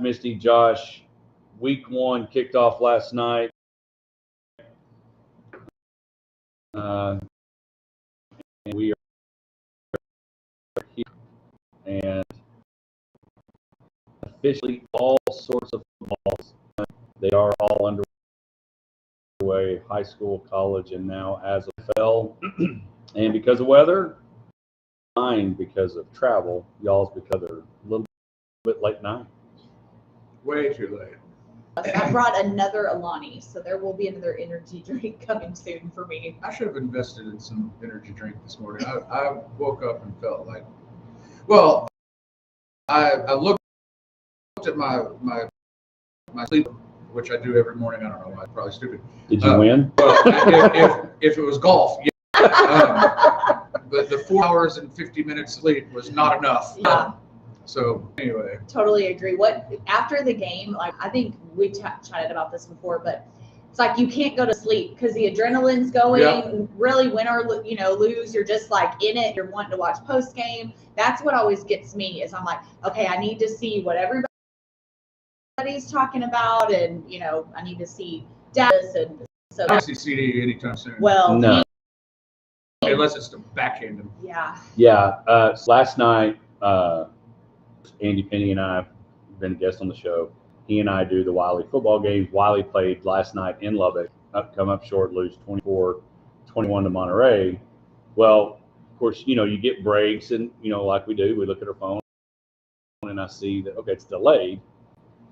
Misty, Josh, week 1 kicked off last night. And we are here. And officially all sorts of footballs. They are all underway, high school, college, and now as NFL. And because of weather, mine because of travel, y'all's because they're a little bit late night. Way too late. I brought another Alani, so there will be another energy drink coming soon for me. I should have invested in some energy drink this morning. I woke up and felt like, well, I looked at my sleep, which I do every morning. I don't know why, probably stupid. Did you win? Well, if it was golf, yeah. But the 4 hours and 50 minutes sleep was not enough. Yeah. So anyway, Totally agree. After the game, like I think we chatted about this before, but it's like you can't go to sleep because the adrenaline's going. Yeah. Really, win or lose, you're just like in it. You're wanting to watch post game. That's what always gets me. Is I'm like, okay, I need to see what everybody's talking about, and I need to see Dallas, and so I don't see CD anytime soon. well, No. Unless it's to backhand him. yeah. Yeah. Last night, Andy Penny and I have been a guest on the show. He and I do the Wiley football games. Wiley played last night in Lubbock, come up short, lose 24-21 to Monterey. Well, of course, you get breaks, and like we do, we look at our phone, and I see that okay, it's delayed.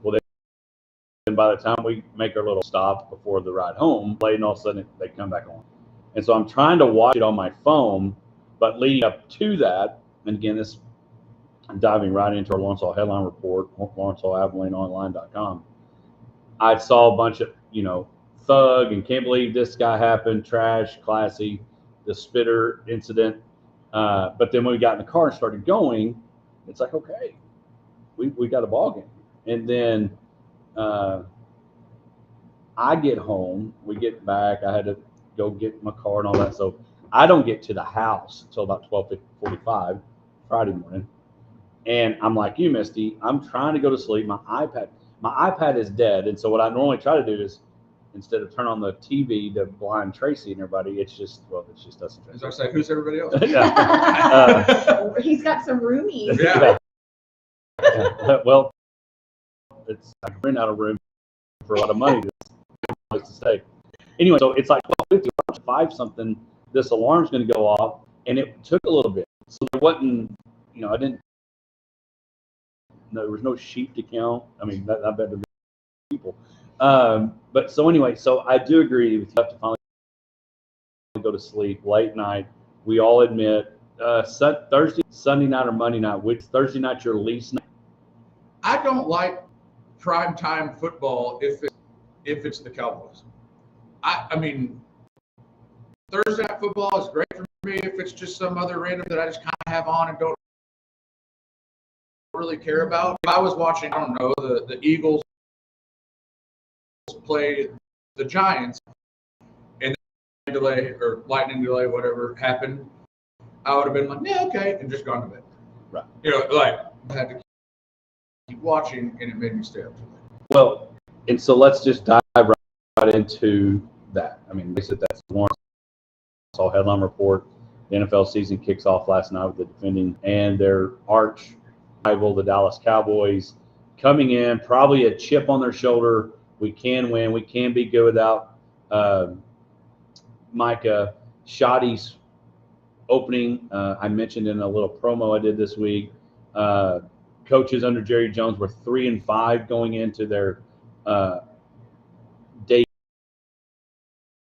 Well, then by the time we make our little stop before the ride home, late, and all of a sudden they come back on. And so I'm trying to watch it on my phone, but leading up to that, and again, I'm diving right into our Lawrenceville headline report, LawrencevilleAvalaneOnline.com. I saw a bunch of, thug and can't believe this guy happened, trash, classy, the spitter incident. But then when we got in the car and started going, it's like, okay, we got a ball game. And then I get home, we get back, I had to go get my car and all that. So I don't get to the house until about 12:45 Friday morning. And I'm like you, Misty, I'm trying to go to sleep. My iPad is dead. And so what I normally try to do is, instead of turn on the TV to blind Tracy and everybody, it's just us and Tracy. As I say, who's everybody else? Yeah. He's got some roomies. Yeah. Yeah. Well, I can rent out a room for a lot of money. It's a place to stay. Anyway, so it's like 12:50, 5 something. This alarm's going to go off, and it took a little bit. So there wasn't, I didn't. No, there was no sheep to count. I mean, I bet there were people. But so anyway, so I do agree with you. Have to finally go to sleep late night. We all admit Thursday, Sunday night, or Monday night. Which Thursday night your least night? I don't like primetime football if it's the Cowboys. I mean, Thursday night football is great for me if it's just some other random that I just kind of have on and don't really care about. If I was watching, I don't know, the Eagles play the Giants and then delay or lightning delay, whatever happened, I would have been like, yeah, okay, and just gone to bed. Right. Like I had to keep watching, and it made me stay up too late. Well, and so let's just dive right into that. I mean, that's the Lawrenceville headline report. The NFL season kicks off last night with the defending and their arch rival, the Dallas Cowboys, coming in, probably a chip on their shoulder. We can win. We can be good without Micah. Shoddy's opening, I mentioned in a little promo I did this week. Coaches under Jerry Jones were 3-5 going into their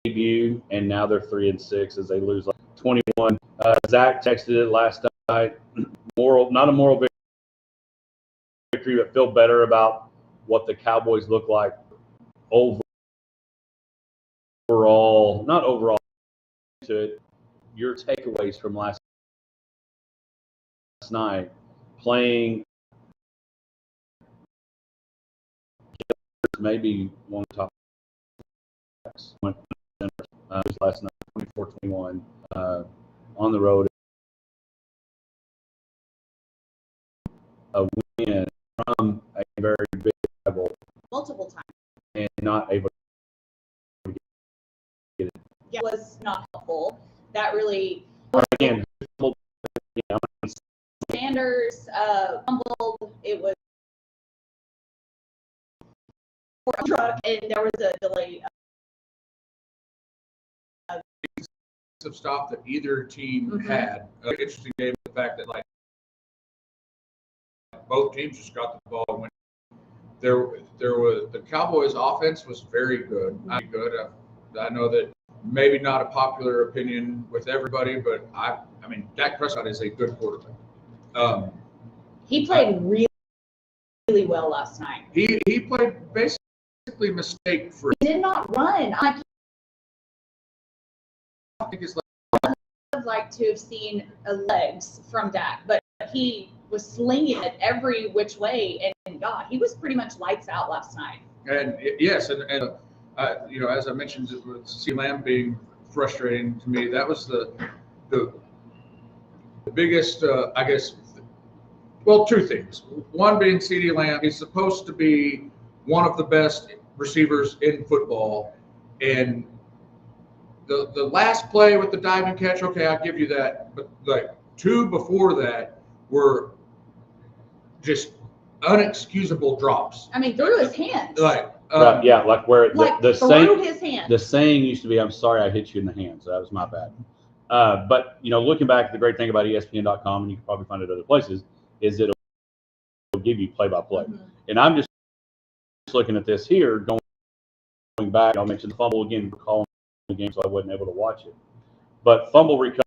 debut, and now they're 3-6 as they lose like 21. Zach texted it last night. Not a moral victory, but feel better about what the Cowboys look like overall. Not overall to it. Your takeaways from last night, playing maybe one of the top last night, 24-21 on the road. A win from a very big not able to get it. Yeah, it was not helpful. That really, Again, Sanders fumbled. It was a truck, and there was a delay. Of stop that either team had. Interesting game. The fact that like both teams just got the ball and went. There was the Cowboys' offense was very good. I know that maybe not a popular opinion with everybody, but I mean Dak Prescott is a good quarterback. He played really well last night. He played basically mistake free. He did not run. I think it's would have liked to have seen legs from Dak, but he was slinging it every which way, and God, he was pretty much lights out last night. And yes, and you know, as I mentioned, with CeeDee Lamb being frustrating to me, that was the biggest, I guess. Well, two things. One being CeeDee Lamb, he's supposed to be one of the best receivers in football, and the last play with the diving catch, okay, I'll give you that. But like two before that were just unexcusable drops. I mean, through his hands. Like yeah, like where the through his hands. The saying used to be, "I'm sorry, I hit you in the hand." So that was my bad. But you know, looking back, the great thing about ESPN.com, and you can probably find it other places, is that it'll give you play-by-play. And I'm just looking at this here, going back. I'll mention the fumble again, calling the game, so I wasn't able to watch it. But fumble recovery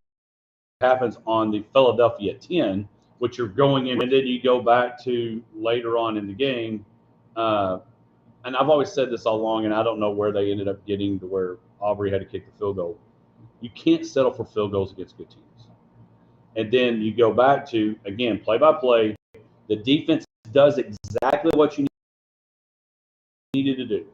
happens on the Philadelphia 10, which you're going in, and then you go back to later on in the game. And I've always said this all along, and I don't know where they ended up getting to where Aubrey had to kick the field goal. You can't settle for field goals against good teams. And then you go back to, again, play-by-play. The defense does exactly what you needed to do.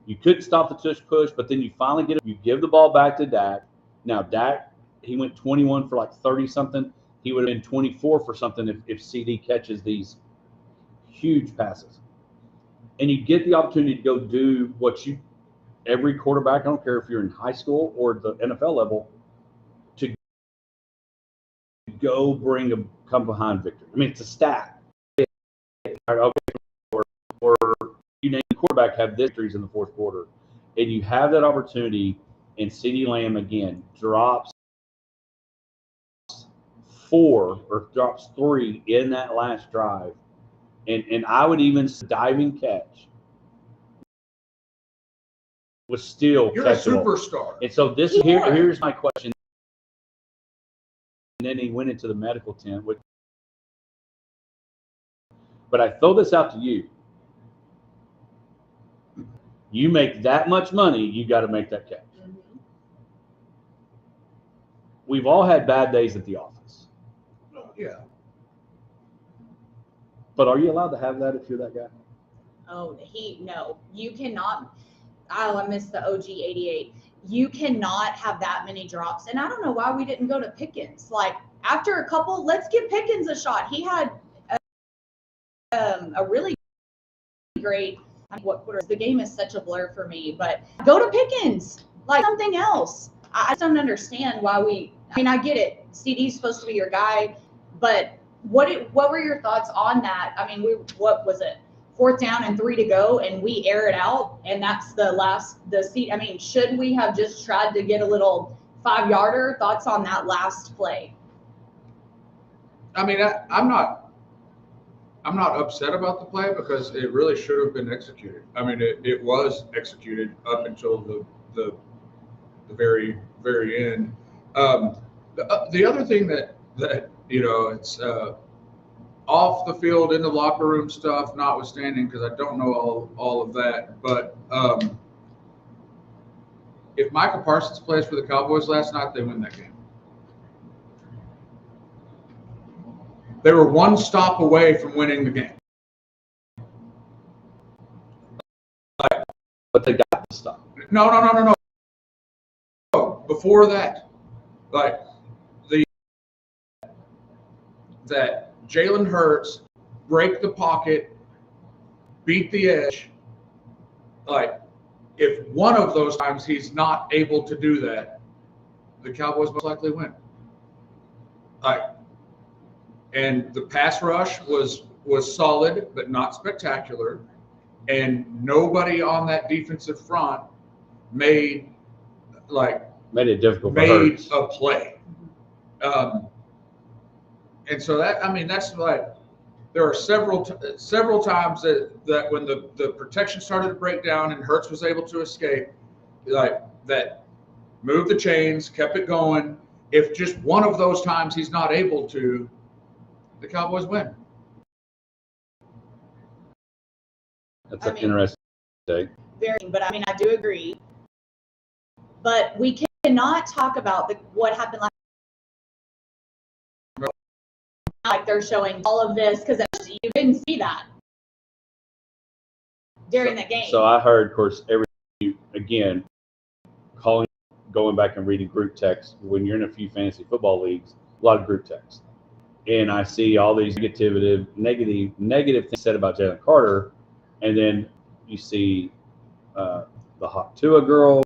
You couldn't stop the tush push, but then you finally get it. You give the ball back to Dak. Now, Dak, he went 21 for like 30-something. He would have been 24 for something if CD catches these huge passes. And you get the opportunity to go do what every quarterback, I don't care if you're in high school or the NFL level, to go bring a come behind victory. I mean, it's a stat. Or you name the quarterback have victories in the fourth quarter, and you have that opportunity, and CeeDee Lamb again drops 4 or drops 3 in that last drive. And I would even diving catch was still you're catchable. A superstar. And so here's my question. And then he went into the medical tent. But I throw this out to you. You make that much money, you got to make that catch. We've all had bad days at the office. Yeah. But are you allowed to have that if you're that guy? Oh, no. You cannot. Oh, I missed the OG 88. You cannot have that many drops. And I don't know why we didn't go to Pickens. Like, after a couple, let's give Pickens a shot. He had a really great, what quarter? The game is such a blur for me, but go to Pickens. Like, something else. I just don't understand why I get it. CD's supposed to be your guy, but what were your thoughts on that? I mean, what was it? 4th down and 3 to go, and we air it out, and that's the seat. I mean, should we have just tried to get a little 5-yarder? Thoughts on that last play? I mean, I'm not upset about the play because it really should have been executed. I mean, it was executed up until the very, very end. The other thing that you know, it's off the field, in the locker room stuff, notwithstanding, because I don't know all of that. But if Michael Parsons plays for the Cowboys last night, they win that game. They were one stop away from winning the game. But they got the stop. No. Before that, like that Jalen Hurts break the pocket, beat the edge, like if one of those times he's not able to do that, the Cowboys most likely win. And the pass rush was solid, but not spectacular. And nobody on that defensive front made it difficult for made Hurts. a play. And so that's like, there are several times that when the protection started to break down and Hurts was able to escape, like that, moved the chains, kept it going. If just one of those times he's not able to, the Cowboys win. That's interesting. Very, but I do agree. But we cannot talk about what happened last. Like they're showing all of this because you didn't see that during the game. So I heard, of course, again, going back and reading group text. When you're in a few fantasy football leagues, a lot of group text, and I see all these negative things said about Jalen Carter, and then you see the hot Tua girl.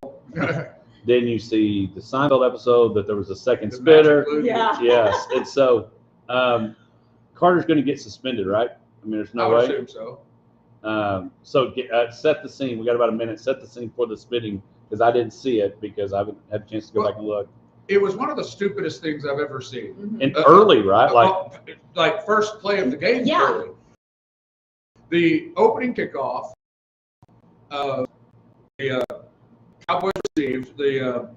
Then you see the Seinfeld episode that there was a second spitter. Yeah. Yes, and so Carter's going to get suspended, right? I mean, there's no way. I would assume so. Set the scene. We got about a minute. Set the scene for the spitting because I didn't see it because I haven't had a chance to go back and look. It was one of the stupidest things I've ever seen. Mm-hmm. And early, right? Like first play of the game. Yeah. Early. The opening kickoff. The Cowboys received the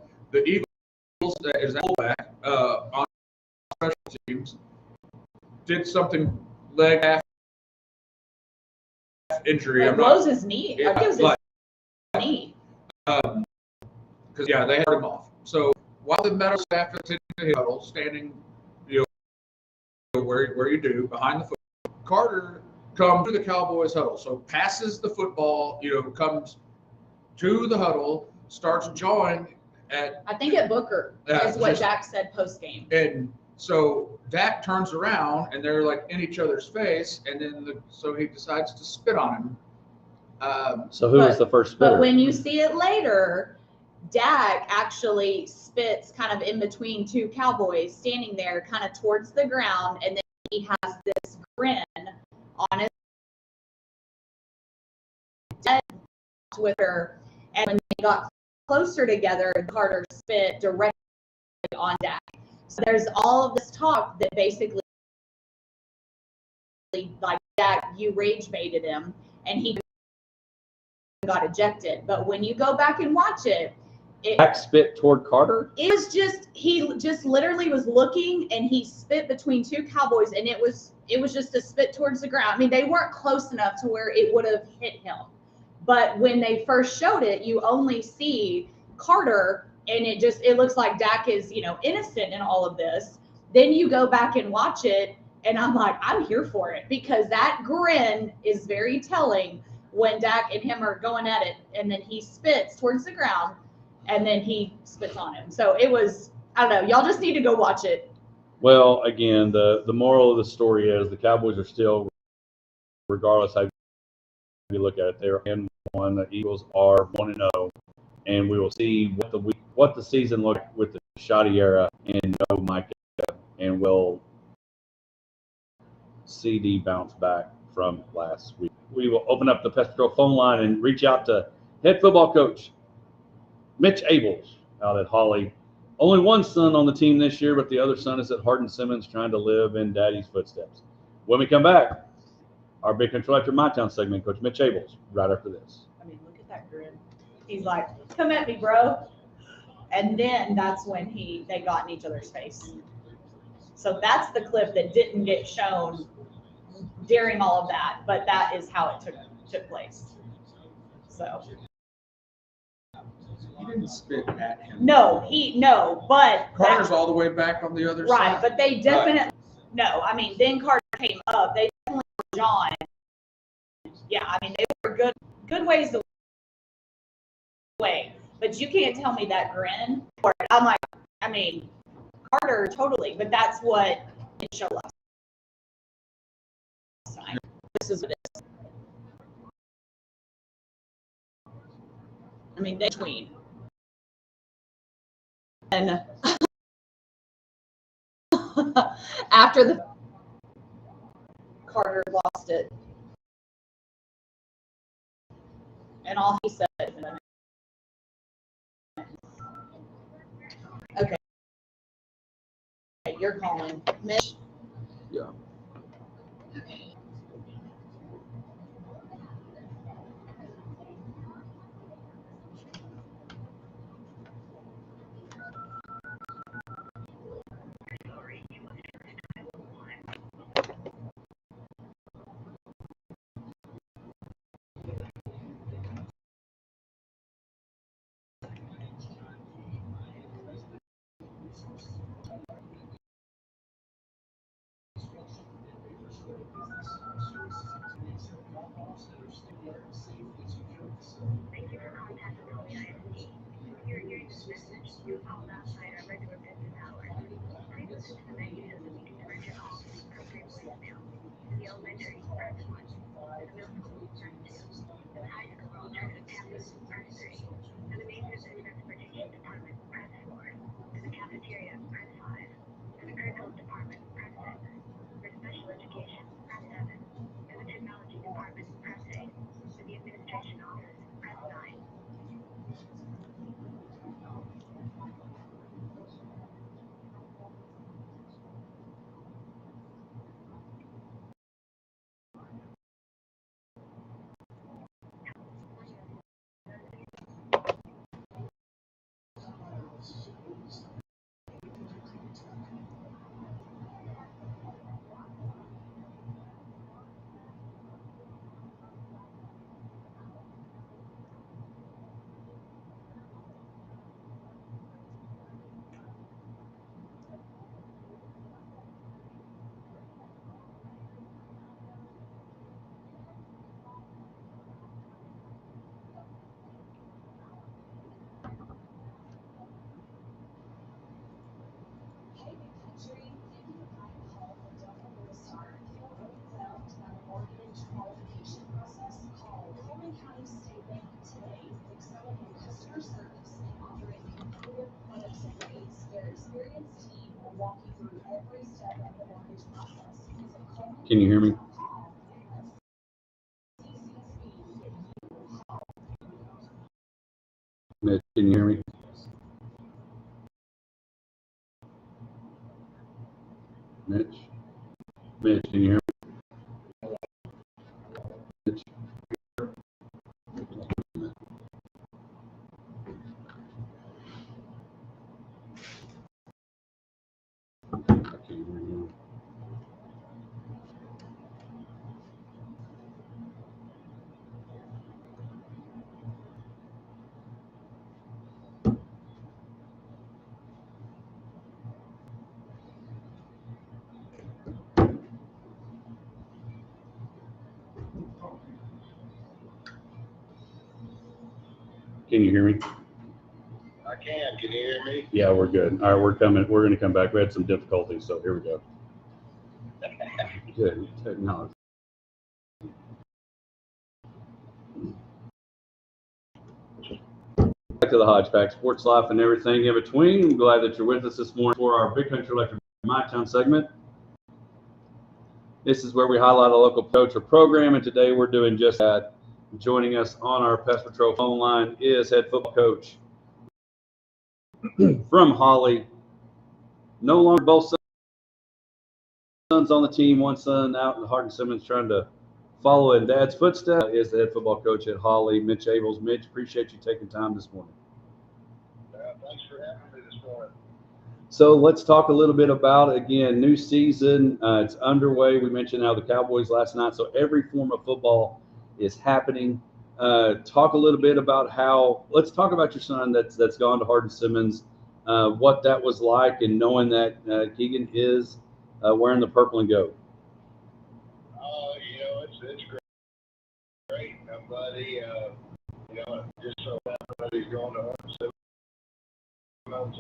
Eagles as a fullback on special teams did something leg half injury. It blows his knee. Yeah, I think it was his knee. Because they had him off. So while the medical staff is in the huddle, standing, where you do behind the football, Carter comes to the Cowboys huddle. So passes the football, comes to the huddle, starts jawing at. I think at Booker is what Dak said post game. And so Dak turns around and they're like in each other's face, and then so he decides to spit on him. So who was the first spitter? But when you see it later, Dak actually spits kind of in between two Cowboys standing there kind of towards the ground, and then he has this grin on his head with her. And when they got closer together, Carter spit directly on Dak. So there's all of this talk that basically, like, Dak, you rage baited him, and he got ejected. But when you go back and watch it, Dak spit toward Carter? It was he just literally was looking, and he spit between two Cowboys, and it was just a spit towards the ground. I mean, they weren't close enough to where it would have hit him. But when they first showed it, you only see Carter, and it looks like Dak is, innocent in all of this. Then you go back and watch it, and I'm like, I'm here for it, because that grin is very telling when Dak and him are going at it, and then he spits towards the ground, and then he spits on him. So it was, I don't know, y'all just need to go watch it. Well, again, the moral of the story is the Cowboys are still, regardless how you look at it, they're in one. The Eagles are 1-0, and we will see what the season looked like with the shoddy era and no Micah, and will CD bounce back from last week. We will open up the Pest Control phone line and reach out to head football coach Mitch Abels out at Holly. Only one son on the team this year, but the other son is at Hardin Simmons trying to live in daddy's footsteps. When we come back, our Big Control After My Town segment, Coach Mitch Abels, right after this. I mean, look at that grin. He's like, come at me, bro. And then that's when they got in each other's face. So that's the clip that didn't get shown during all of that, but that is how it took place. So. He didn't spit at him. No, but Carter's all the way back on the other side. Right, but they definitely then Carter came up. They definitely were John. Yeah, I mean, they were good ways away. But you can't tell me that grin. I'm like, I mean, Carter totally, but that's what it showed last time. This is what it is. I mean, they tween. And after the Carter lost it, and all he said, okay, you're calling Mitch. Yeah. Can you hear me? Mitch, can you hear me? Mitch? Mitch, can you hear me? Mitch? I can't hear you. Can you hear me? I can. Can you hear me? Yeah, we're good. All right, we're coming. We're going to come back. We had some difficulties, so here we go. Good technology. Back to the Hodgepodge Sports Life and everything in between. I'm glad that you're with us this morning for our Big Country Electric My Town segment. This is where we highlight a local coach or program, and today we're doing just that. Joining us on our Pest Patrol phone line is head football coach from Holly. No longer both sons on the team, one son out in Hardin-Simmons trying to follow in Dad's footsteps, is the head football coach at Holly, Mitch Abels. Mitch, appreciate you taking time this morning. Thanks for having me this morning. So let's talk a little bit about, again, new season. It's underway. We mentioned how the Cowboys last night. So every form of football is happening. Talk a little bit about let's talk about your son that's gone to Hardin-Simmons, what that was like, and knowing that Keegan is wearing the purple and gold. It's great. I'm glad just so happens that he's going to Hardin-Simmons, and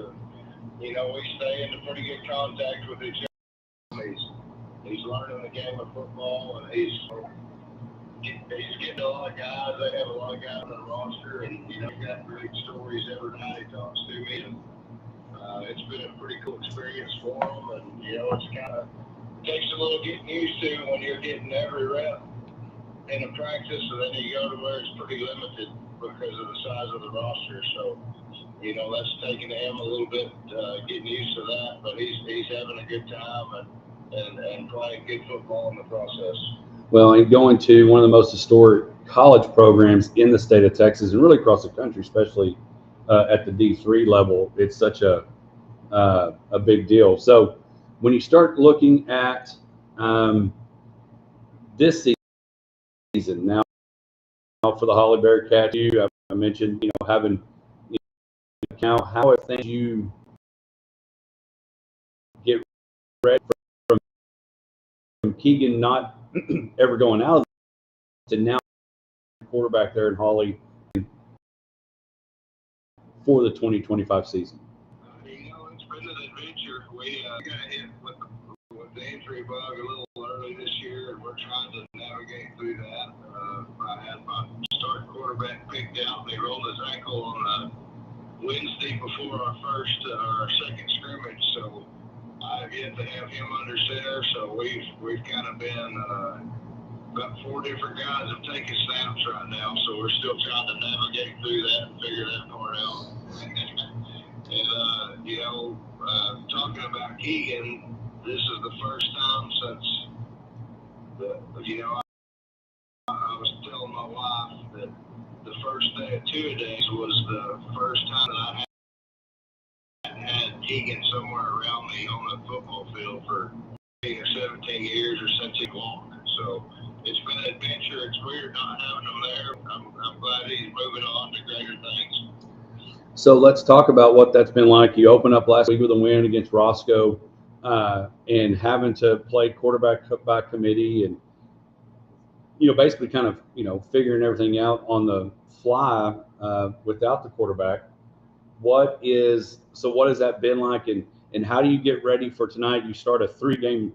we stay in pretty good contact with each other. He's learning the game of football, and he's he's getting a lot of guys. They have a lot of guys on the roster, and you know, he got great stories every night he talks to me. And it's been a pretty cool experience for him, and you know, it's kind of takes a little getting used to when you're getting every rep in a practice, and then you go to where it's pretty limited because of the size of the roster. So, you know, that's taking him a little bit getting used to that, but he's having a good time and playing good football in the process. Well, and going to one of the most historic college programs in the state of Texas and really across the country, especially at the D3 level, it's such a big deal. So when you start looking at this season now for the Holly Bearcats, I mentioned, you know, having how have things you get ready from Keegan not ever going out to now quarterback there in Holly for the 2025 season? You know, it's been an adventure. We got hit with the injury bug a little early this year, and we're trying to navigate through that. I had my start quarterback picked out, and he rolled his ankle on Wednesday before our second scrimmage. So I've yet to have him under center. So we've kind of been about 4 different guys have taken snaps right now. So we're still trying to navigate through that and figure that part out. And you know, talking about Keegan, this is the first time since you know, I was telling my wife that the first day of two-a-days was the first time that I had Keegan somewhere around me on the football field for 16 or 17 years or since he walked. So it's been an adventure. It's weird not having him there. I'm glad he's moving on to greater things. So let's talk about what that's been like. You opened up last week with a win against Roscoe, and having to play quarterback by committee, and you know, basically kind of, you know, figuring everything out on the fly without the quarterback. What has that been like, and how do you get ready for tonight? You start a three-game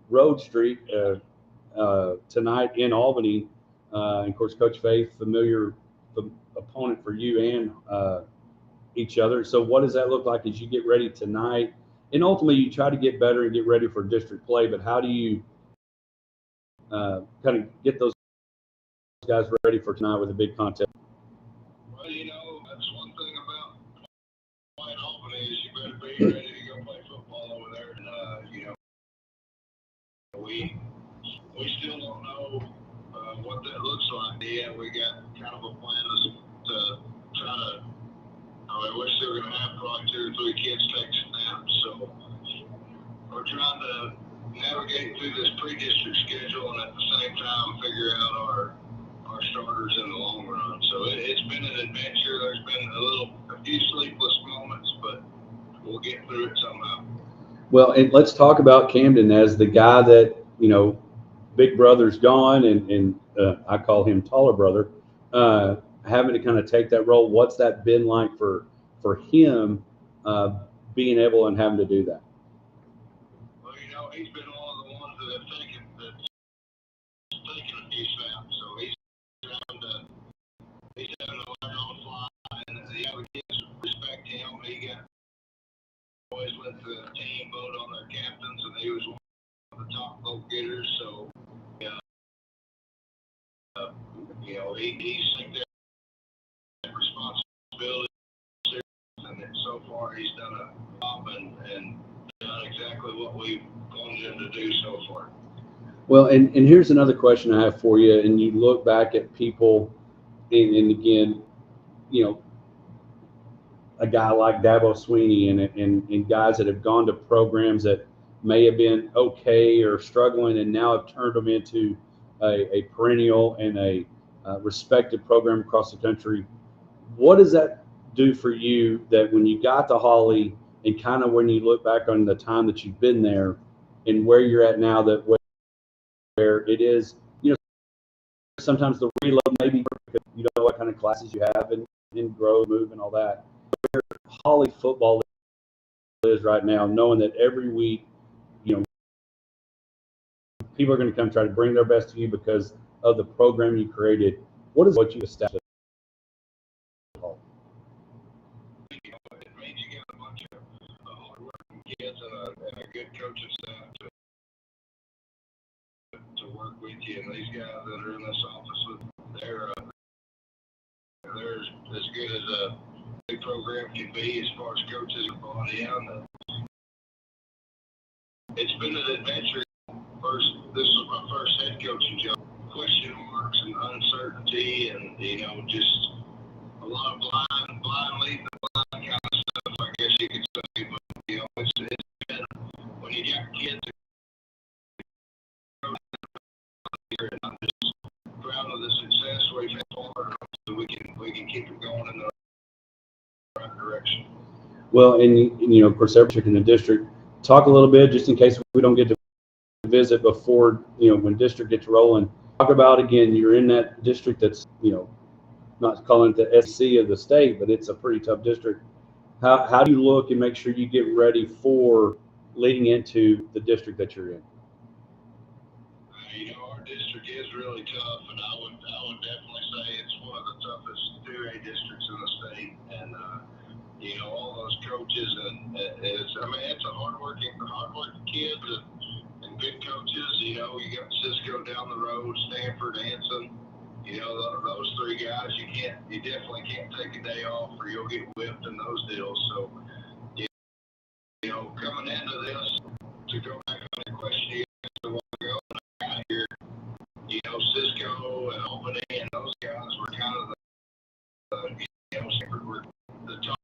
road streak tonight in Albany. And of course, Coach Faith, familiar opponent for you and each other. So what does that look like as you get ready tonight? And ultimately, you try to get better and get ready for district play. But how do you kind of get those guys ready for tonight with a big contest? Well, you know, that's one thing about playing Albany is you better be ready to go play football over there. And you know, we still don't know what that looks like. Yeah, we got kind of a plan to try to. I mean, we're still going to have probably 2 or 3 kids take snaps, so we're trying to navigate through this pre-district schedule and at the same time figure out our starters in the long run. So it's been an adventure. There's been a few sleepless moments, but we'll get through it somehow. Well, and let's talk about Camden as the guy that, you know, big brother's gone, and I call him taller brother, having to kind of take that role. What's that been like for him, being able and having to do that? Well, you know, he's been one of the ones that have taken a few snaps, so he's having to learn on the fly. And the other kids respect him. He always went to the team vote on their captains, and he was one of the top vote getters. So, you know, he's taken that responsibility, and so far he's done a job and done exactly what we wanted him to do so far. Well, and here's another question I have for you. And you look back at people, and again, you know, a guy like Dabo Sweeney and guys that have gone to programs that may have been okay or struggling and now have turned them into a perennial and a respected program across the country. What does that do for you, that when you got to Holly and kind of when you look back on the time that you've been there and where you're at now, that where it is, you know, sometimes the reload maybe because you don't know what kind of classes you have and grow, move, and all that. Where Holly football is right now, knowing that every week, you know, people are going to come try to bring their best to you because of the program you created. What is what you established? It means you got a bunch of hard-working kids and a good coaching staff to work with you. And these guys that are in this office, they're as good as a big program can be as far as coaches are brought in. It's been an adventure. This was my first head coaching job. Question marks and uncertainty, and just a lot of blind leading the blind kind of stuff, I guess you could say. But it's been when you got kids here, and I'm just proud of the success we've had forward, so we can keep it going in the right direction. Well, and of course, every district in the district. Talk a little bit, just in case we don't get to visit before, when district gets rolling. Talk about, again, you're in that district that's, not calling it the SC of the state, but it's a pretty tough district. How do you look and make sure you get ready for leading into the district that you're in? Our district is really tough, and I would definitely say it's one of the toughest 2A districts in the state. And all those coaches, and it's a hardworking kids and good coaches. You got Cisco down the road, Stanford, Anson. Those three guys, you definitely can't take a day off, or you'll get whipped in those deals. So, coming into this, to go back on the question you asked a while ago, when I got here, Cisco and Albany and those guys were kind of Stanford were the top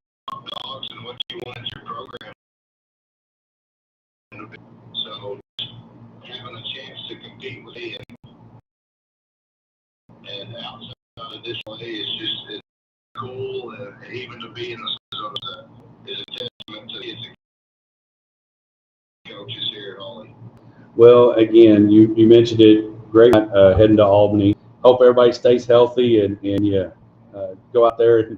dogs and what you wanted your program to be. So, having a chance to compete with them and outside of this way it's cool, and even to be in the zone is a testament to the coaches here at Holly. Well, again, you mentioned it. Great heading to Albany. Hope everybody stays healthy and go out there. And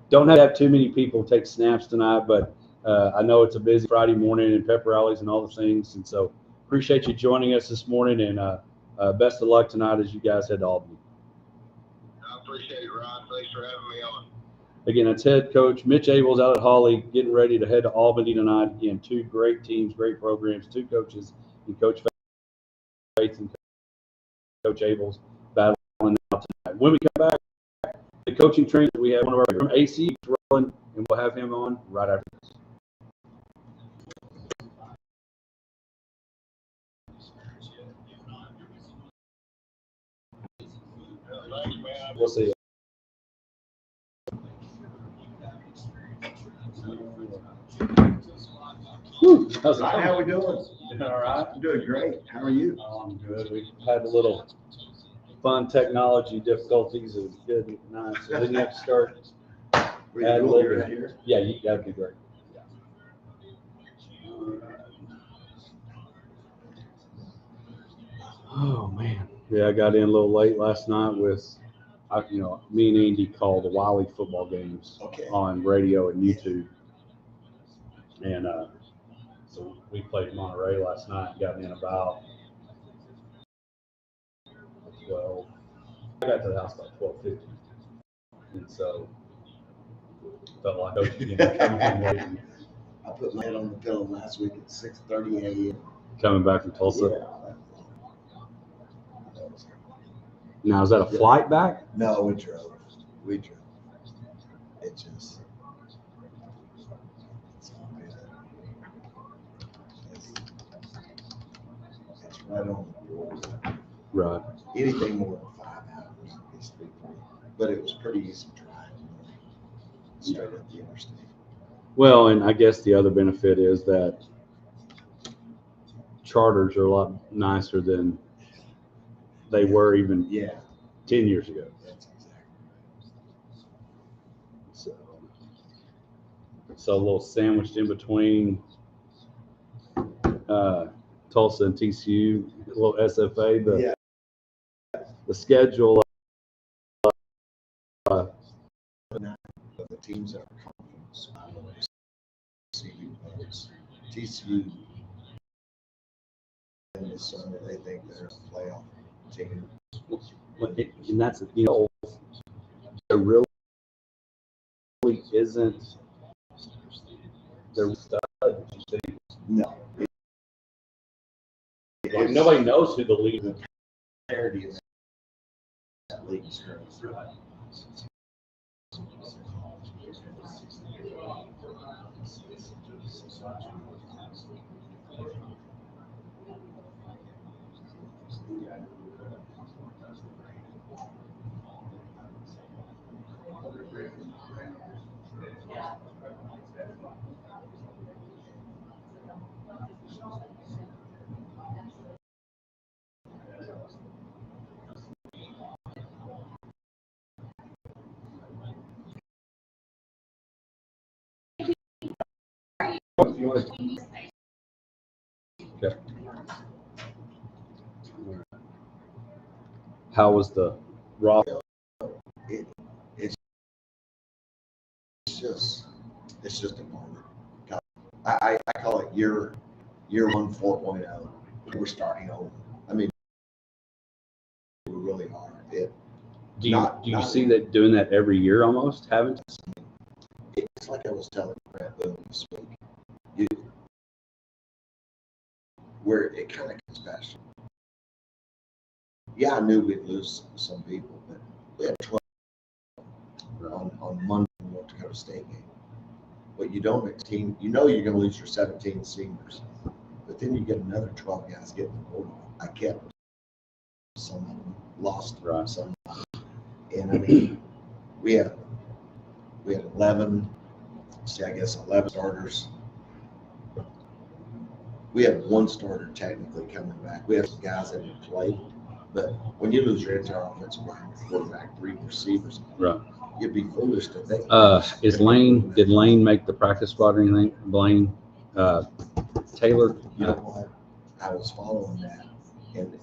don't have too many people take snaps tonight, but I know it's a busy Friday morning and pep rallies and all the things. And so appreciate you joining us this morning, and best of luck tonight as you guys head to Albany. I appreciate it, Ron. Thanks for having me on. Again, that's head coach Mitch Abels out at Holly, getting ready to head to Albany tonight. Again, two great teams, great programs, two coaches, and Coach Faith and Coach Abels battling out tonight. When we come back, the coaching training, we have one of our from AC rolling, and we'll have him on right after this. Thanks, man. We'll see you. How we doing? All right. I'm doing great. How are you? Oh, I'm good. We've had a little fun technology difficulties. It was good night. So then you have to start. Were add a you little right bit. here? Yeah, that'd be great. Yeah. Oh man. Yeah, I got in a little late last night with, me and Andy called the Wiley football games on radio and YouTube. And so we played Monterey last night and got in about 12. I got to the house about 12:50. And so felt like I was coming home late. I put my head on the pillow last week at 6:30 a.m. Coming back from Tulsa. Yeah. Now, is that a flight back? No, we drove. It just. It's all good. It's right on the border. Right. Anything more than 5 hours is 3 but it was pretty easy driving straight up the interstate. Well, and I guess the other benefit is that charters are a lot nicer than they were even 10 years ago. That's exactly right. So a little sandwiched in between Tulsa and TCU, a little SFA. The schedule. The teams that are conference, TCU in the summer, they think they're a playoff team. And that's, you know, there really isn't the stud. No. Like, nobody knows who the lead. The parity of that league is currently. Okay. How was the raw? It's just a moment. I call it year 1 4.0. We're starting over. I mean, we really are. Do you see that doing that every year almost? Haven't? It's like I was telling Brett Boone this week. Where it kind of comes back. Yeah, I knew we'd lose some people, but we had 12 on Monday in the North Dakota State game. But you don't expect, you know you're going to lose your 17 seniors, but then you get another 12 guys getting the portal. I kept some of them, lost some, and I mean we had 11 starters. We had one starter technically coming back. We had some guys that had played, but when you lose your entire offensive line, quarterback, 3 receivers, right, you'd be foolish to think. Did Lane make the practice squad or anything? Blaine, Taylor. You know what? I was following that, and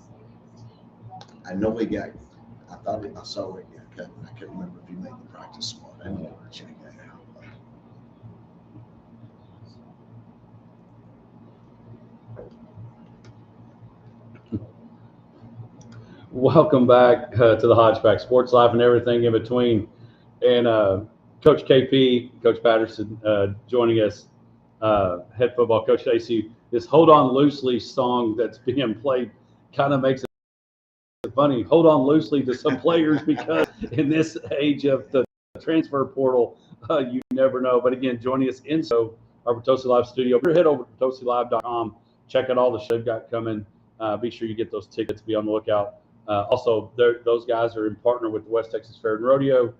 I know I saw where he got cut, and I couldn't remember if he made the practice squad. I need to check that out. Welcome back to the Hodgeback Sports Life and everything in between. And Coach KP, Coach Patterson joining us, head football coach at AC. This Hold On Loosely song that's being played kind of makes it funny. Hold on loosely to some players because in this age of the transfer portal, you never know. But again, joining us in our Potosi Live studio. Head over to PotosiLive.com. Check out all the show they've got coming. Be sure you get those tickets. Be on the lookout. Also, those guys are in partner with the West Texas Fair and Rodeo.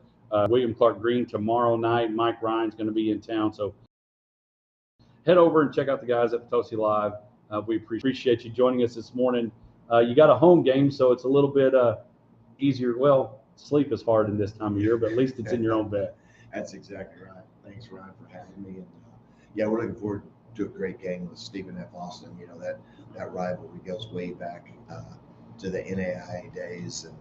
William Clark Green tomorrow night. Mike Ryan's going to be in town. So head over and check out the guys at Potosi Live. We appreciate you joining us this morning. You got a home game, so it's a little bit easier. Well, sleep is hard in this time of year, but at least it's in your own bed. That's exactly right. Thanks, Ryan, for having me. And yeah, we're looking forward to a great game with Stephen F. Austin. You know, that rivalry goes way back to the NAIA days. And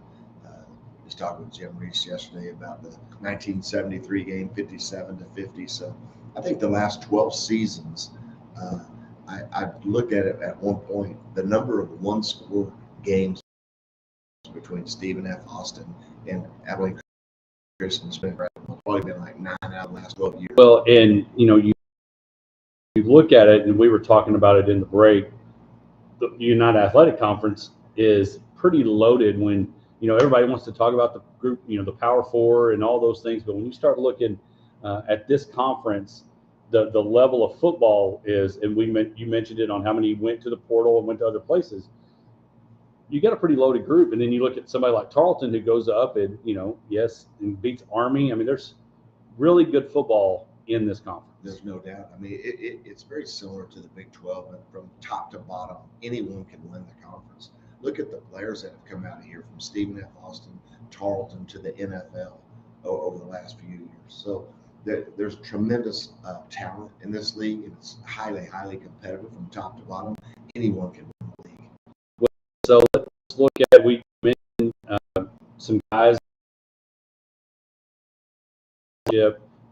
just talking with Jim Reese yesterday about the 1973 game, 57-50. So I think the last 12 seasons, I looked at it at one point, the number of one-score games between Stephen F. Austin and Abilene Christian's been probably been like 9 out of the last 12 years. Well, and you know, you look at it, and we were talking about it in the break. The United Athletic Conference is pretty loaded when, you know, everybody wants to talk about the group, you know, the Power Four and all those things. But when you start looking at this conference, the level of football is, and you mentioned it on how many went to the portal and went to other places. You got a pretty loaded group, and then you look at somebody like Tarleton who goes up and, you know, and beats Army. I mean, there's really good football in this conference. There's no doubt. I mean, it's very similar to the Big 12, and from top to bottom, anyone can win the conference. Look at the players that have come out of here, from Stephen F. Austin, Tarleton, to the NFL over the last few years. So there's tremendous talent in this league, and it's highly, highly competitive from top to bottom. Anyone can win the league. So let's look at, we mentioned some guys.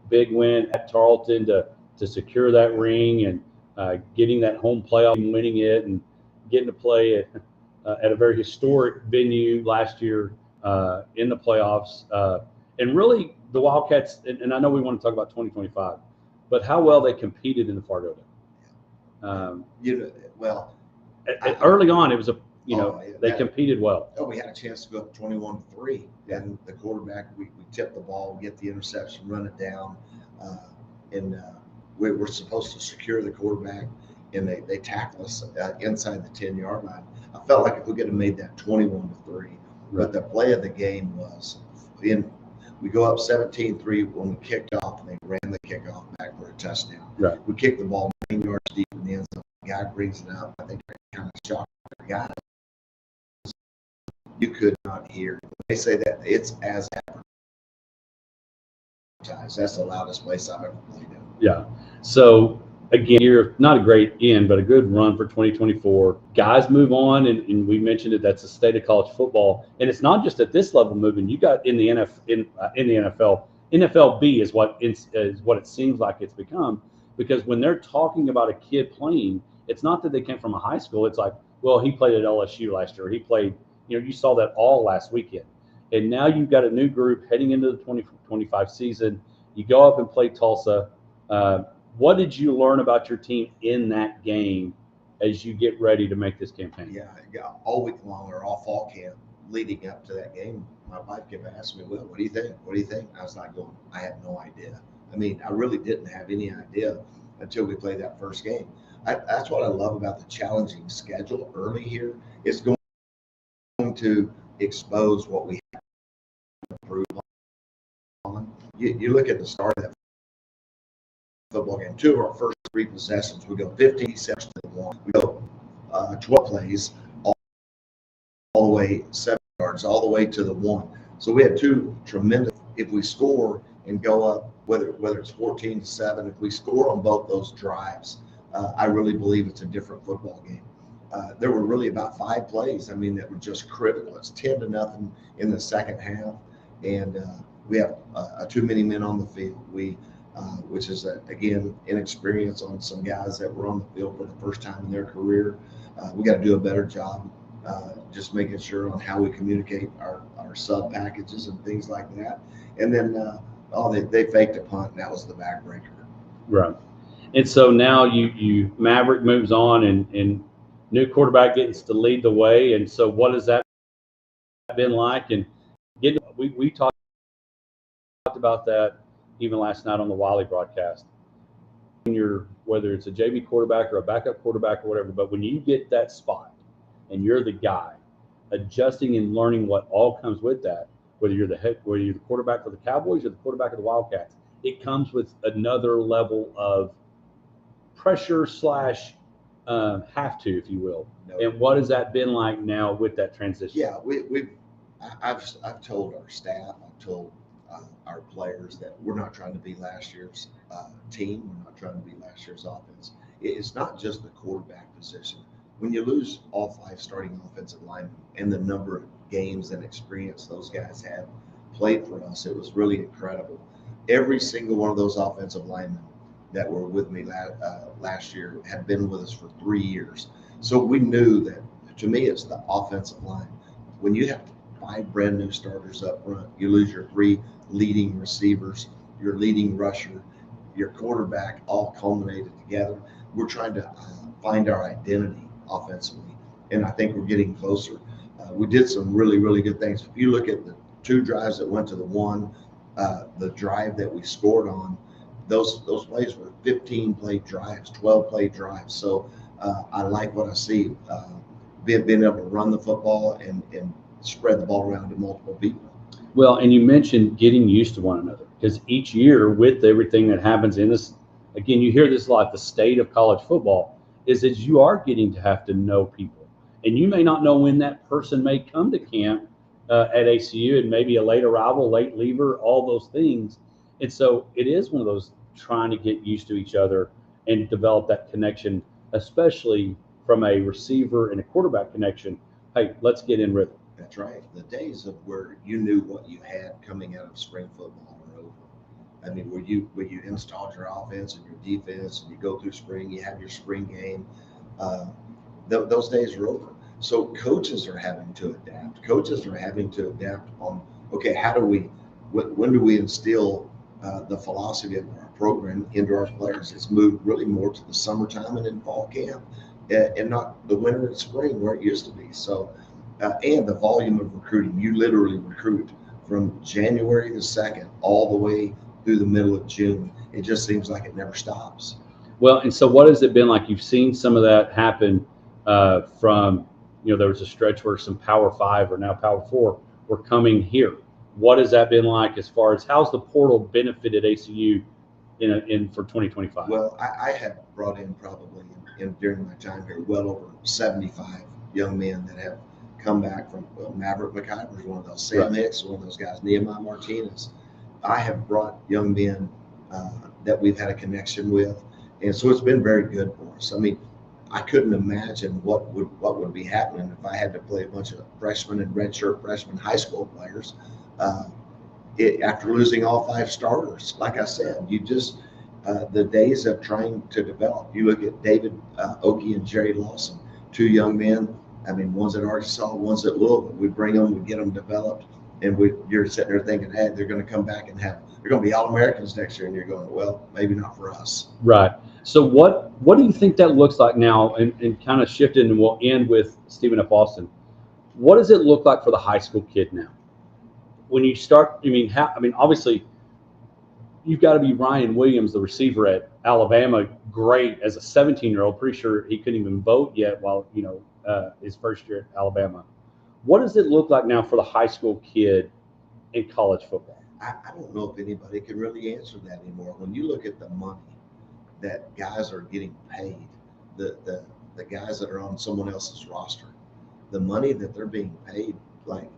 Big win at Tarleton to secure that ring and getting that home playoff and winning it. And getting to play at a very historic venue last year in the playoffs. And really, the Wildcats, and I know we want to talk about 2025, but how well they competed in the Fargo Day. Early on, it was they competed well. We had a chance to go up 21-3, and the quarterback, we tipped the ball, get the interception, run it down, and we were supposed to secure the quarterback, and they tackled us inside the 10-yard line. I felt like if we could have made that 21-3, but the play of the game was we go up 17-3 when we kicked off, and they ran the kickoff back for a touchdown. Right. We kicked the ball 9 yards deep in the end zone. The guy brings it up. I think they kind of shocked the guy. You could not hear. They say that it's as advertised. That's the loudest place I've ever played in. Yeah. So again, you're not a great end, but a good run for 2024. Guys move on, and we mentioned it. That's the state of college football, and it's not just at this level moving. You got in the NFL. NFLB is what it seems like it's become, because when they're talking about a kid playing, it's not that they came from a high school. It's like, well, he played at LSU last year. He played. You saw that all last weekend, and now you've got a new group heading into the 2025 season. You go up and play Tulsa. What did you learn about your team in that game as you get ready to make this campaign? Yeah, all week long or all fall camp leading up to that game, my wife kept asking me, "Well, what do you think? What do you think?" I was like, I have no idea. I mean, I really didn't have any idea until we played that first game. That's what I love about the challenging schedule early here. It's going to expose what we have to improve on. You look at the start of that football game, 2 of our first 3 possessions, we go 15 seconds to 1. We go 12 plays all the way 7 yards, all the way to the 1. So we had 2 tremendous. If we score and go up, whether it's 14-7, if we score on both those drives, I really believe it's a different football game. There were really about 5 plays, that were just critical. It's 10-0 in the second half, and we have too many men on the field. Which is, again, inexperience on some guys that were on the field for the first time in their career. We got to do a better job just making sure on how we communicate our sub packages and things like that. And then they faked a punt, and that was the backbreaker. Right. And so now you Maverick moves on, and new quarterback gets to lead the way. And so what has that been like? And we talked about that even last night on the Wiley broadcast. Whether it's a JV quarterback or a backup quarterback or whatever, but when you get that spot and you're the guy, adjusting and learning what all comes with that, whether you're the quarterback for the Cowboys or the quarterback of the Wildcats, it comes with another level of pressure / have to, if you will. No. And what has that been like now with that transition? Yeah, I've told our staff, I've told our players that we're not trying to be last year's team. We're not trying to be last year's offense. It's not just the quarterback position. When you lose all 5 starting offensive linemen and the number of games and experience those guys have played for us, it was really incredible. Every single one of those offensive linemen that were with me last year had been with us for 3 years. So we knew that, to me, it's the offensive line. When you have 5 brand new starters up front, you lose your 3 leading receivers, your leading rusher, your quarterback, all culminated together. We're trying to find our identity offensively, and I think we're getting closer. We did some really, really good things. If you look at the 2 drives that went to the 1, the drive that we scored on, those plays were 15-play drives, 12-play drives. So I like what I see, being able to run the football and spread the ball around to multiple people. Well, and you mentioned getting used to one another, because each year with everything that happens in this, again, you hear this a lot, the state of college football, is that you are getting to have to know people. And you may not know when that person may come to camp at ACU, and maybe a late arrival, late leaver, all those things. And so it is one of those trying to get used to each other and develop that connection, especially from a receiver and a quarterback connection. Hey, let's get in rhythm. That's right. The days of where you knew what you had coming out of spring football are over. Where you installed your offense and your defense, and you go through spring, you have your spring game. those days are over. So coaches are having to adapt. Coaches are having to adapt on, okay, how do we, when do we instill the philosophy of our program into our players? It's moved really more to the summertime and in fall camp, and not the winter and spring where it used to be. So, and the volume of recruiting, you literally recruit from January the 2nd all the way through the middle of June. It just seems like it never stops. Well, and so what has it been like? You've seen some of that happen from, there was a stretch where some Power 5 or now Power 4 were coming here. What has that been like as far as how's the portal benefited ACU in for 2025? Well, I have brought in probably during my time here well over 75 young men that have come back from Maverick McIver's one of those, Sam Hicks, one of those guys, Nehemiah Martinez. I have brought young men that we've had a connection with, and so it's been very good for us. I mean, I couldn't imagine what would be happening if I had to play a bunch of freshmen and redshirt freshman high school players after losing all 5 starters. Like I said, you just the days of trying to develop. You look at David Okie and Jerry Lawson, 2 young men. I mean, one's at Arkansas, one's at Louisville. We bring them, we get them developed, and you're sitting there thinking, hey, they're going to come back and they're going to be All-Americans next year, and you're going, well, maybe not for us. Right. So what do you think that looks like now, and kind of shifting, and we'll end with Stephen F. Austin. What does it look like for the high school kid now? When you start, obviously, you've got to be Ryan Williams, the receiver at Alabama, great as a 17-year-old. Pretty sure he couldn't even vote yet while, his first year at Alabama. What does it look like now for the high school kid in college football? I don't know if anybody can really answer that anymore. When you look at the money that guys are getting paid, the guys that are on someone else's roster, the money that they're being paid, like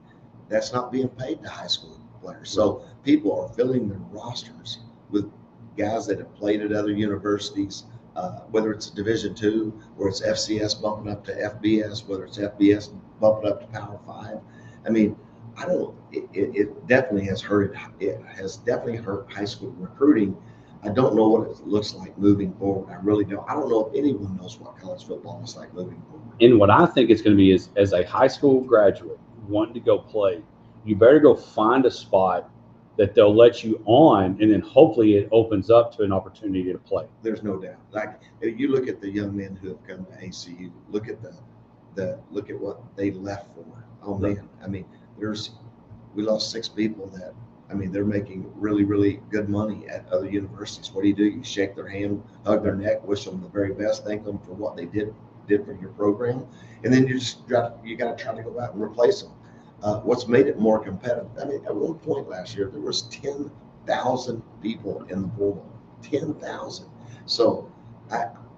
that's not being paid to high school players. So people are filling their rosters with guys that have played at other universities, whether it's Division II or it's FCS bumping up to FBS, whether it's FBS bumping up to Power 5. I mean, it definitely has hurt. It has definitely hurt high school recruiting. I don't know what it looks like moving forward. I really don't. I don't know if anyone knows what college football is like moving forward. And what I think it's going to be is, as a high school graduate wanting to go play, you better go find a spot that they'll let you on, and then hopefully it opens up to an opportunity to play. There's no doubt. Like you look at the young men who have come to ACU. Look at look at what they left for. Oh man, I mean, we lost 6 people that. I mean, they're making really, really good money at other universities. What do? You shake their hand, hug their neck, wish them the very best, thank them for what they did for your program, and then you got to try to go out and replace them. What's made it more competitive? I mean, at one point last year, there was 10,000 people in the portal. 10,000. So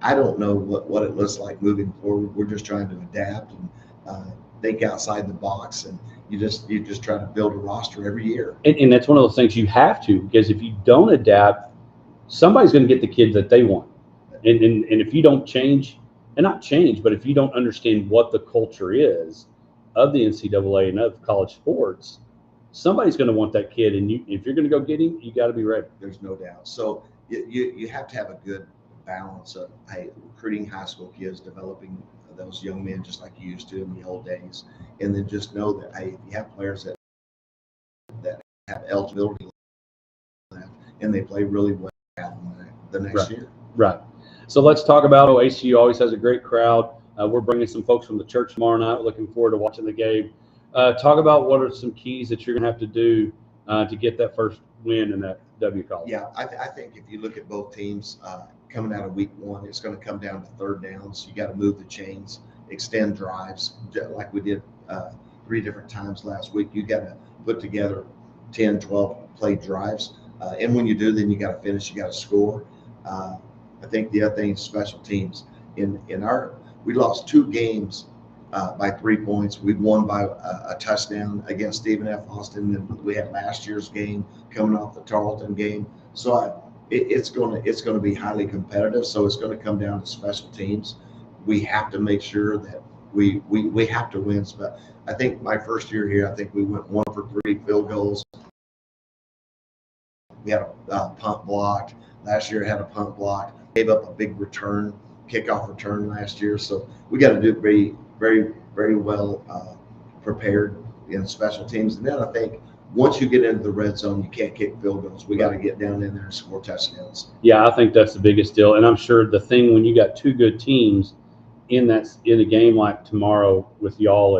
I don't know what it looks like moving forward. We're just trying to adapt and think outside the box, and you just try to build a roster every year. And that's one of those things you have to, because if you don't adapt, somebody's going to get the kid that they want. And if you don't change, and not change, but if you don't understand what the culture is of the NCAA and of college sports, somebody's going to want that kid. And if you're going to go get him, you got to be ready. There's no doubt. So you have to have a good balance of recruiting high school kids, developing those young men just like you used to in the old days, and then just know that if you have players that have eligibility left and they play really well the next year. Right. So let's talk about ACU always has a great crowd. We're bringing some folks from the church tomorrow night. Looking forward to watching the game. Talk about what are some keys that you're going to have to do to get that first win in that W College. Yeah, I think if you look at both teams coming out of week 1, it's going to come down to third downs. You got to move the chains, extend drives like we did 3 different times last week. You got to put together 10, 12 play drives. And when you do, then you got to finish, you got to score. I think the other thing is special teams. We lost 2 games by 3 points. We won by a touchdown against Stephen F. Austin, and we had last year's game coming off the Tarleton game. So it's going to be highly competitive. So it's going to come down to special teams. We have to make sure that we have to win. But I think my first year here, I think we went 1 for 3 field goals. We had a punt blocked. Last year I had a punt blocked. Gave up a big return kickoff return last year. So we got to do very, very, very well prepared in special teams. And then I think once you get into the red zone, you can't kick field goals. We got to get down in there and score touchdowns. Yeah, I think that's the biggest deal. And I'm sure the thing when you got two good teams in a game like tomorrow with y'all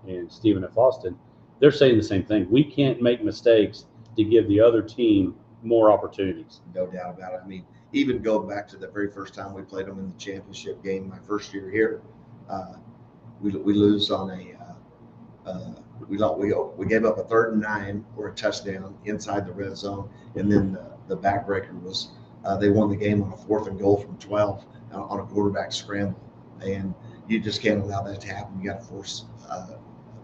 and Stephen F. Austin, they're saying the same thing. We can't make mistakes to give the other team more opportunities. No doubt about it. I mean, even go back to the very first time we played them in the championship game, my first year here, we lose on we gave up a 3rd and 9 or a touchdown inside the red zone, and then the backbreaker was they won the game on a 4th and goal from 12 on a quarterback scramble, and you just can't allow that to happen. You got to force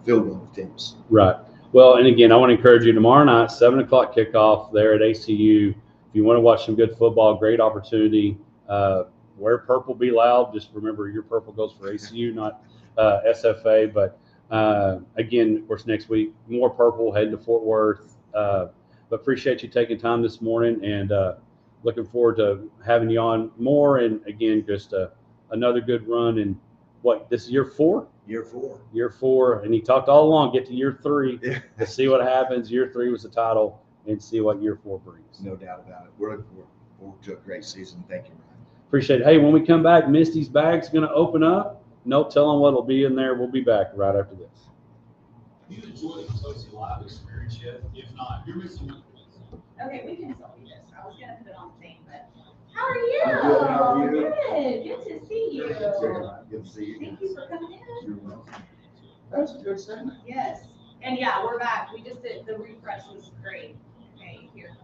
field goal teams. Right. Well, and again, I want to encourage you tomorrow night, 7 o'clock kickoff there at ACU. If you want to watch some good football, great opportunity. Wear purple, be loud. Just remember your purple goes for ACU, not SFA. But again, of course, next week, more purple, heading to Fort Worth. But appreciate you taking time this morning, and looking forward to having you on more. And again, just another good run. And what, this is year 4? Year 4. Year 4. And he talked all along, get to year 3 Yeah. to see what happens. Year 3 was the title, and see what year 4 brings. No doubt about it. We're looking forward to a great season. Thank you, Ryan. Appreciate it. Hey, when we come back, Misty's bag's going to open up. No telling what'll be in there. We'll be back right after this. Have you enjoyed the Toasty Live experience yet? If not, you're missing out. Okay, we can still do this. I was gonna put it on the thing, but how are you? I'm good. How are you? Good. Good to see you. Good to see you. Thank you for coming in. You're welcome. That's a good segment. Yes. And yeah, we're back. We just did the refresh was great. Okay, here.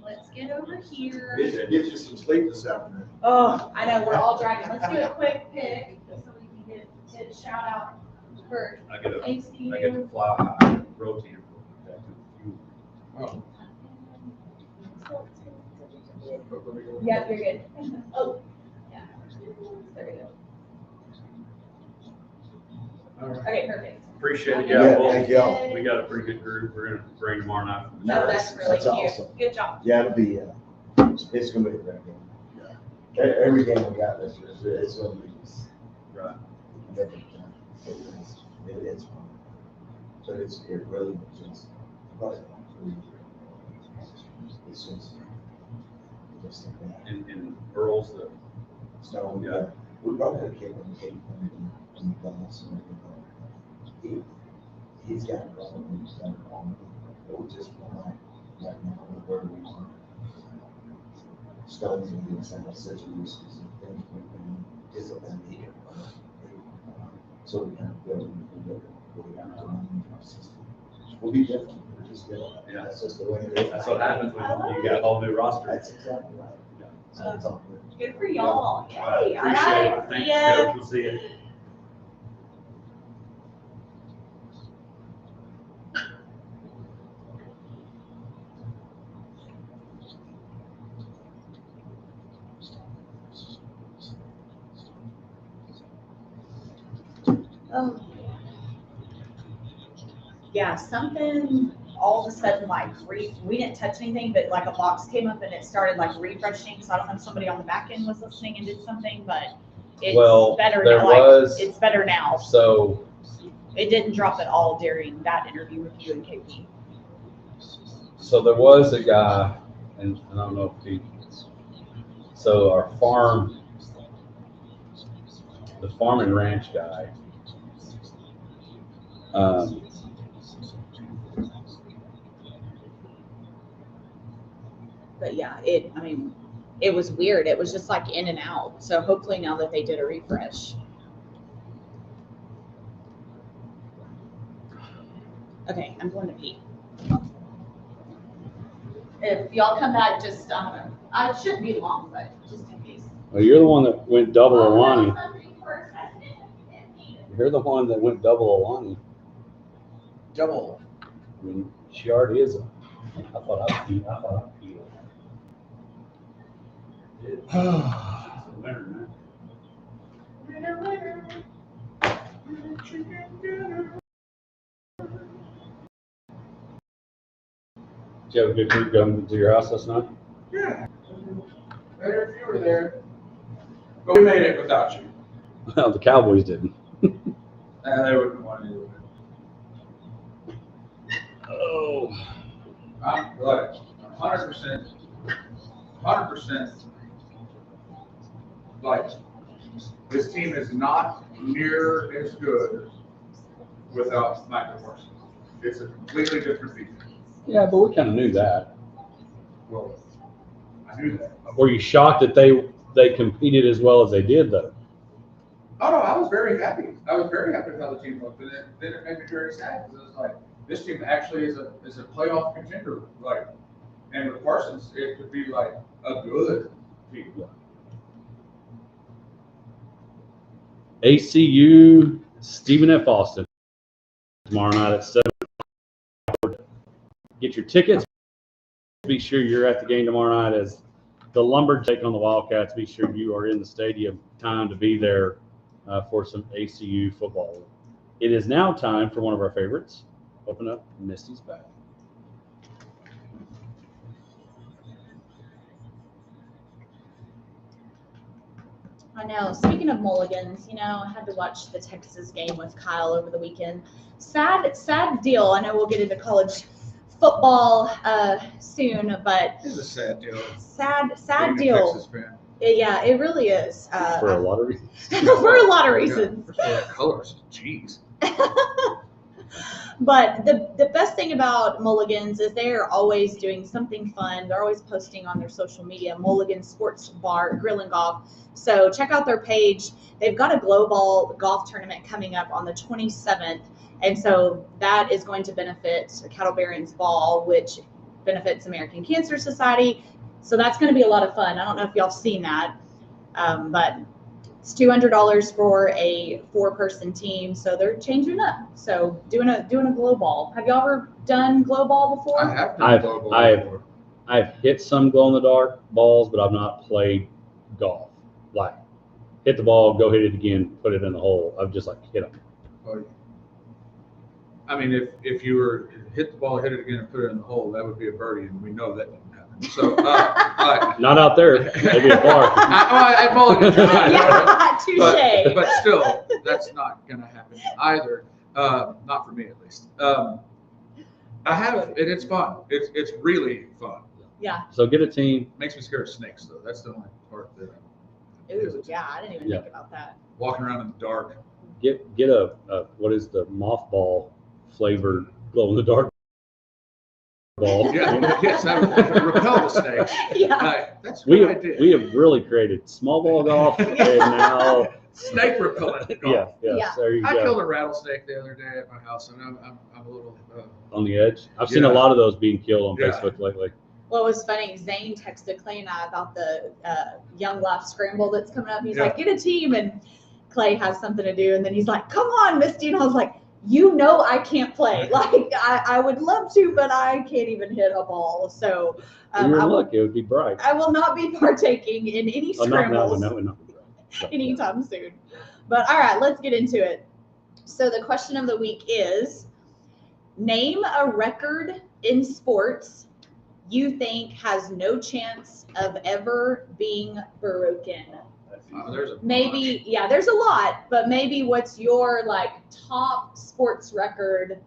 Let's get over here. Get you some sleep this afternoon. Oh, I know, we're all dragging. Let's do a quick pick so we can get a shout out for ACU. fly high, rotate. Oh. Yeah, you're good. Oh, yeah. There we go. All right. Okay, perfect. Appreciate it. Yeah, Yeah, well, thank y'all. we got a pretty good group. We're going to bring tomorrow night. No, that's really That's cute. awesome. Good job. Yeah, it'll be. It's gonna be a great game. Yeah. Every game we got this year, it's gonna be. Right. Different. It is fun. But it really just. It's just like that. And Earl's the So Yeah. we brought a kid in the in the class and he's got a problem. He's got a problem. But we just like right now where we are. Stones and being sent out situations and things we've been disciplined here. So we kind of build what we got to run our system. We'll be different. We're just different. Yeah. That's just the way it is. That's what happens when you got a whole new roster. That's exactly right. So it's all good. Good for y'all. Yay. All Appreciate right. it. Thanks, Yeah. Coach. We'll see you. Oh. Yeah, something all of a sudden like we didn't touch anything, but like a box came up and it started like refreshing. So I don't know if somebody on the back end was listening and did something, but it's Well, better there now. was- Like, it's better now. So It didn't drop at all during that interview with you and KP. there was a guy, and I don't know if so our the farm and ranch guy, But yeah, it was weird. It was just like in and out. So hopefully now that they did a refresh. Okay, I'm going to pee. If y'all come back, just, I don't know. It shouldn't be long, but just in case. well, you're the one that went double Oh, Alani. no, You're the one that went double Alani. Double. I mean, she already is. I thought I'd pee. Winner, man. Did you have a good group going to your house last night? Yeah. Better if you were there. But we made it without you. Well, the Cowboys didn't. And they wouldn't want to do it. Oh. I'm like 100%, 100%. Like, this team is not near as good without Michael Parsons. It's a completely different defense. Yeah, but we kind of knew that. Well, I knew that. Were you shocked that they competed as well as they did, though? Oh no, I was very happy. I was very happy with how the team looked, and then it made me very sad because it was like this team actually is a playoff contender. Like, and with Parsons, it could be like a good team. ACU, Stephen F. Austin, tomorrow night at 7. Get your tickets. Be sure you're at the game tomorrow night as the Lumberjacks take on the Wildcats. Be sure you are in the stadium time to be there for some ACU football. It is now time for one of our favorites. Open up Misty's bag. I know. Speaking of mulligans, I had to watch the Texas game with Kyle over the weekend. Sad deal. I know we'll get into college football soon, but It's a sad deal. sad Being a deal. Texas fan. Yeah, it really is. For a lot of reasons. for a lot of reasons. Yeah, colors. Jeez. But the best thing about Mulligans is they're always doing something fun. They're always posting on their social media, Mulligan Sports Bar, Grill and Golf. So check out their page. They've got a global golf tournament coming up on the 27th. And so that is going to benefit Cattle Barons Ball, which benefits American Cancer Society. So that's going to be a lot of fun. I don't know if y'all have seen that, but it's $200 for a 4-person team. So they're changing up. So doing a glow ball. Have y'all ever done glow ball before? I have done global before. I've hit some glow-in-the-dark balls, but I've not played golf. Like, hit the ball, go hit it again, put it in the hole. I've just, hit them. Oh, I mean, if you were hit the ball, hit it again, and put it in the hole, that would be a birdie, and we know that didn't happen. So, Not out there. Maybe a park. At Mulligan, Yeah, touche. but still, that's not going to happen either. Not for me, at least. I have, and it's fun. It's really fun. Yeah. So get a team. Makes me scared of snakes, though. That's the only part that Ooh, yeah, I didn't even think about that. walking around in the dark. Get a what is the mothball flavored glow-in-the-dark ball. Yeah, yes, that would repel the snakes. Yeah. That's what I did. We have really created small ball golf, and now Snake repellent golf. Yeah. There you I go. killed a rattlesnake the other day at my house, and I'm a little. On the edge. I've seen a Yeah. lot of those being killed on Yeah. Facebook lately. What was funny, Zane texted Clay and I about the Young Life Scramble that's coming up. He's Yeah. like, get a team, and Clay has something to do. And then he's like, come on, Misty. And I was like, I can't play. Like, I would love to, but I can't even hit a ball. So You're lucky. It would be bright. I will not be partaking in any scrambles That would not be bright. anytime soon. But all right, let's get into it. So the question of the week is, name a record in sports you think has no chance of ever being broken. There's a Maybe, yeah, there's a lot, but maybe what's your top sports record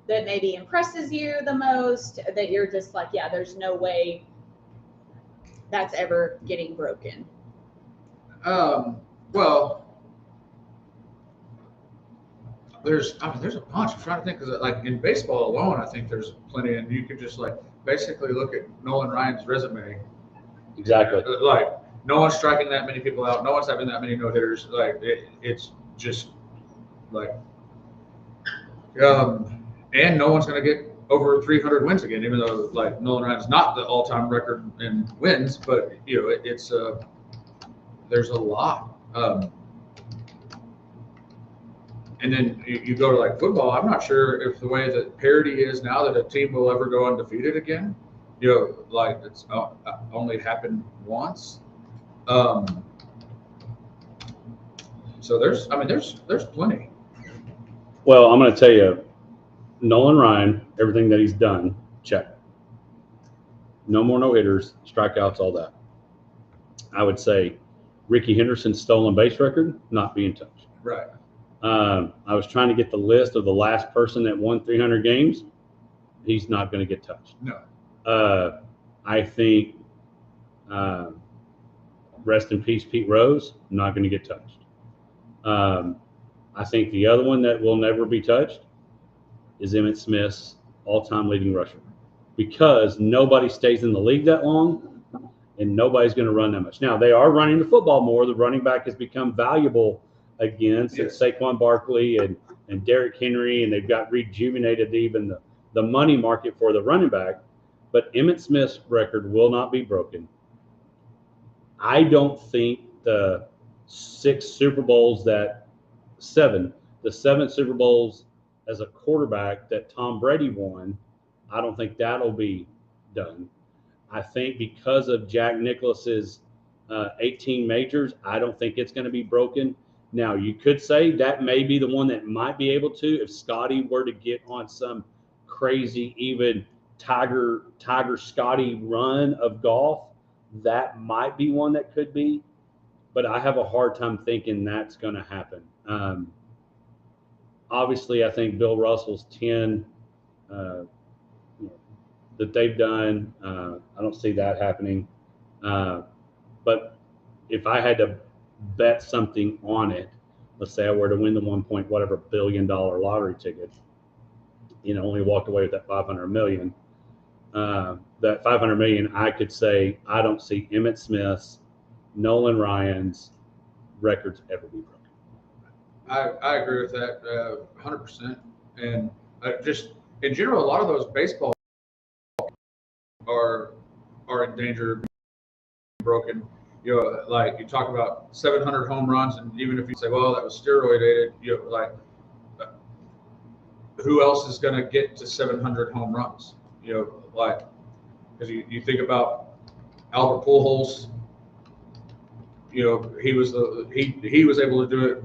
that maybe impresses you the most, that you're just like, yeah, there's no way that's ever getting broken. Well, there's a bunch. I'm trying to think, because in baseball alone, I think there's plenty, and you could just basically look at Nolan Ryan's resume. Exactly. No one's striking that many people out. No one's having that many no hitters. It's just and no one's going to get over 300 wins again, even though Nolan Ryan's not the all-time record in wins, but it's there's a lot. And then you go to football. I'm not sure if the way that parity is now that a team will ever go undefeated again. It's only happened once. So there's plenty. Well, I'm going to tell you, Nolan Ryan, everything that he's done, check. No more no hitters, strikeouts, all that. I would say Ricky Henderson's stolen base record not being touched. Right. I was trying to get the list of the last person that won 300 games. He's not going to get touched. No. I think rest in peace, Pete Rose, not going to get touched. I think the other one that will never be touched is Emmitt Smith's all-time leading rusher, because nobody stays in the league that long, and nobody's going to run that much. Now, they are running the football more. The running back has become valuable again since Saquon Barkley and Derrick Henry, and they've got rejuvenated even the money market for the running back. But Emmitt Smith's record will not be broken. I don't think the seven Super Bowls as a quarterback that Tom Brady won, I don't think that'll be done. I think because of Jack Nicklaus's 18 majors, I don't think it's going to be broken. Now, you could say that may be the one that might be able to if Scotty were to get on some crazy, even Tiger Scotty run of golf. That might be one that could be, but I have a hard time thinking that's going to happen. Obviously, I think Bill Russell's 10 that they've done, I don't see that happening. But if I had to bet something on it, let's say I were to win the $1 billion lottery ticket, only walked away with that $500 million. That $500 million, I could say I don't see Emmitt Smith's, Nolan Ryan's records ever be broken. I agree with that 100%. And just in general, a lot of those baseball are in danger of being broken. Like you talk about 700 home runs, and even if you say, well, that was steroidated, who else is going to get to 700 home runs? Because you think about Albert Pujols. He was able to do it,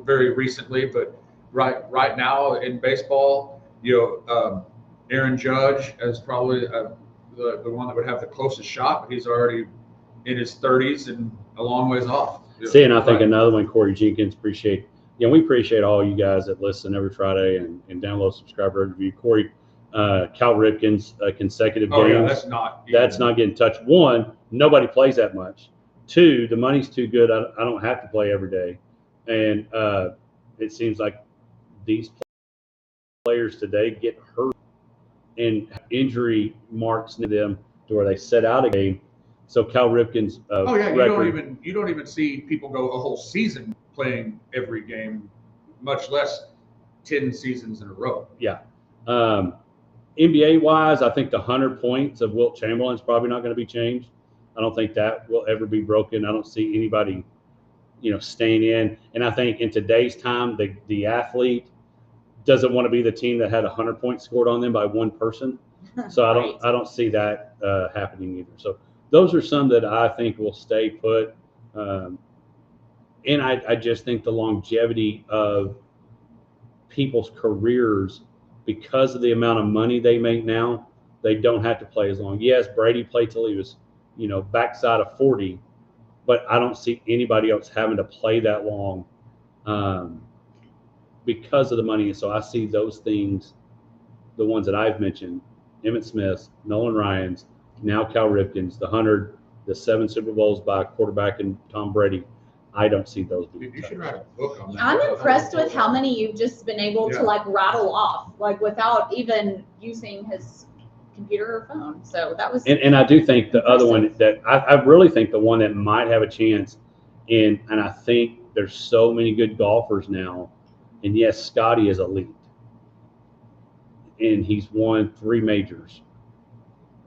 very recently, but right now in baseball, Aaron Judge is probably the one that would have the closest shot, but he's already in his 30s and a long ways off. See, and I think another one, Corey Jenkins, we appreciate all you guys that listen every Friday and download, subscribe, review. Corey, Cal Ripken's consecutive games. Yeah, that's not getting touched. One, nobody plays that much. Two, the money's too good. I don't have to play every day. And it seems like these players today get hurt and injury marks in them to where they set out a game. So Cal Ripken's record, you don't even see people go a whole season playing every game, much less 10 seasons in a row. Yeah. NBA wise, I think the 100 points of Wilt Chamberlain is probably not going to be changed. I don't think that will ever be broken. I don't see anybody, staying in. And I think in today's time, the athlete doesn't want to be the team that had 100 points scored on them by one person. So I don't see that happening either. So those are some that I think will stay put. And I just think the longevity of people's careers, because of the amount of money they make now, they don't have to play as long. Yes, Brady played till he was, backside of 40, but I don't see anybody else having to play that long because of the money. So I see those things, the ones that I've mentioned, Emmitt Smith, Nolan Ryan's, now Cal Ripken's, the 100, the 7 Super Bowls by quarterback and Tom Brady. I don't see those being You should write a book on that. I'm impressed with how many you've just been able to rattle off, without even using his computer or phone. So that was. And I do think the other one that I really think the one that might have a chance and I think there's so many good golfers now. And yes, Scotty is elite. And he's won 3 majors.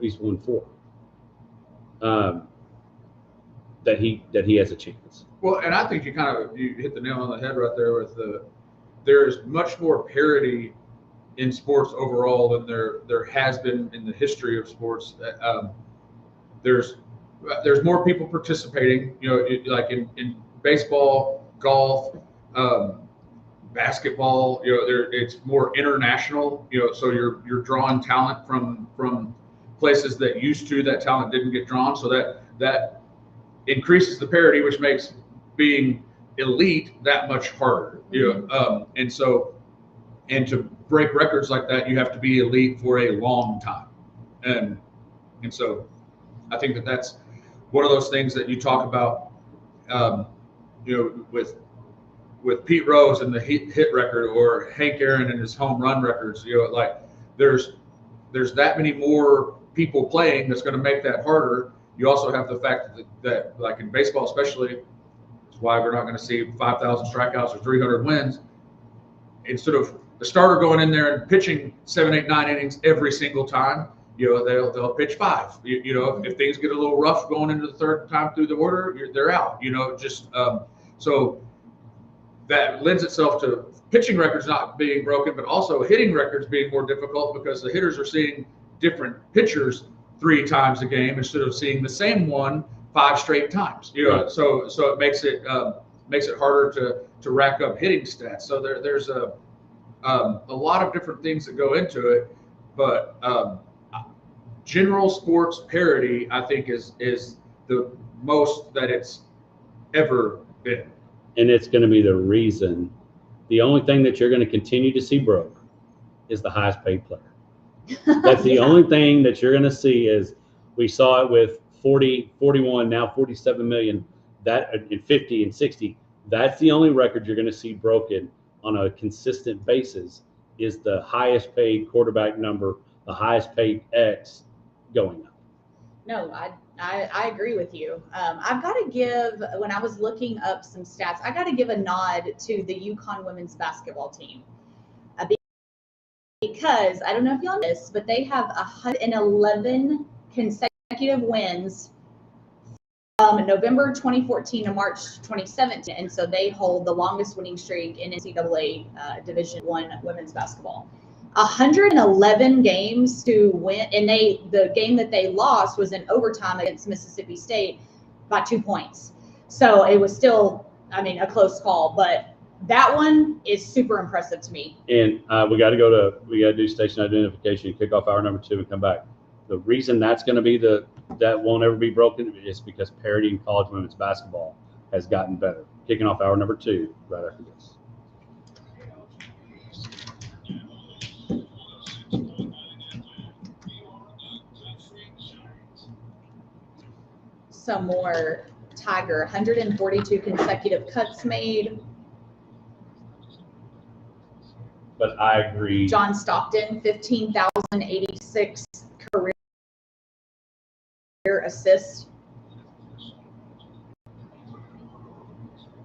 He's won 4. That he has a chance. Well, and I think you hit the nail on the head right there with there's much more parity in sports overall than there has been in the history of sports. There's more people participating, like in baseball, golf, basketball, it's more international, so you're drawing talent from places that used to that talent didn't get drawn. So that increases the parity, which makes being elite that much harder. And to break records like that, you have to be elite for a long time. And so I think that's one of those things that you talk about, with Pete Rose and the hit record, or Hank Aaron and his home run records. Like there's that many more people playing that's going to make that harder. You also have the fact that like in baseball especially, it's why we're not going to see 5,000 strikeouts or 300 wins. Instead of the starter going in there and pitching 7, 8, 9 innings every single time, they'll pitch 5. If things get a little rough going into the third time through the order, they're out. So that lends itself to pitching records not being broken, but also hitting records being more difficult because the hitters are seeing different pitchers 3 times a game instead of seeing the same one 5 straight times. Right. So it makes it harder to rack up hitting stats. So there's a lot of different things that go into it, but general sports parity, I think, is the most that it's ever been. And it's going to be the reason. The only thing that you're going to continue to see broke is the highest paid player. That's the only thing that you're going to see. Is we saw it with 40, 41, now 47 million, that in 50 and 60. That's the only record you're going to see broken on a consistent basis, is the highest paid quarterback number, the highest paid X going up. No, I agree with you. I've got to give, when I was looking up some stats, I got to give a nod to the UConn women's basketball team. Because I don't know if y'all know this, but they have 111 consecutive wins from November 2014 to March 2017. And so they hold the longest winning streak in NCAA Division I women's basketball. 111 games to win, and the game that they lost was in overtime against Mississippi State by 2 points. So it was still, a close call, but that one is super impressive to me. And we got to do station identification, kick off hour number 2, and come back. The reason that's going to be that won't ever be broken is because parity in college women's basketball has gotten better. Kicking off hour number 2 right after this. Some more Tiger, 142 consecutive cuts made. But I agree. John Stockton, 15,086 career assists.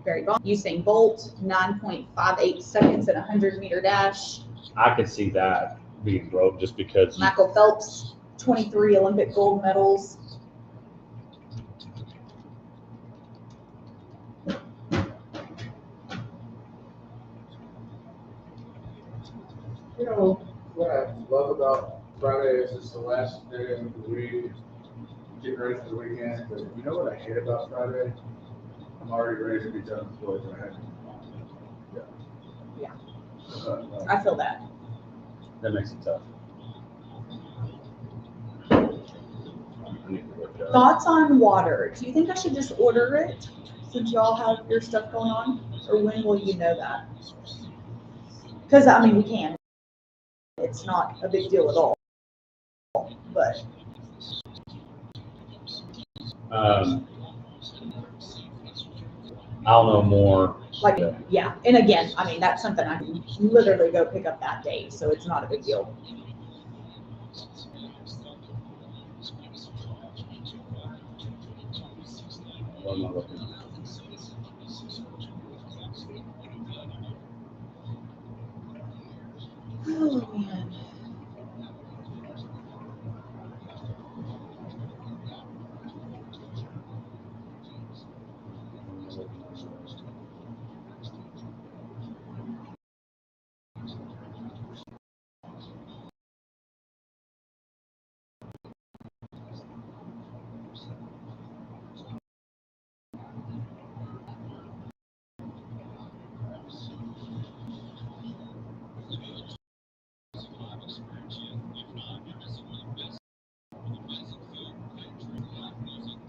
Usain Bolt, 9.58 seconds at a 100-meter dash. I could see that being broke just because. Michael Phelps, 23 Olympic gold medals. What I love about Friday is it's the last day of the week, getting ready for the weekend. But you know what I hate about Friday? I'm already ready to be done with boys. Yeah. I feel that. That makes it tough. Thoughts on water? Do you think I should just order it since y'all have your stuff going on? Or when will you know that? Because, we can. It's not a big deal at all. But. I'll know more. Yeah. And again, that's something I can literally go pick up that day. So it's not a big deal. What am I looking at? Oh, man.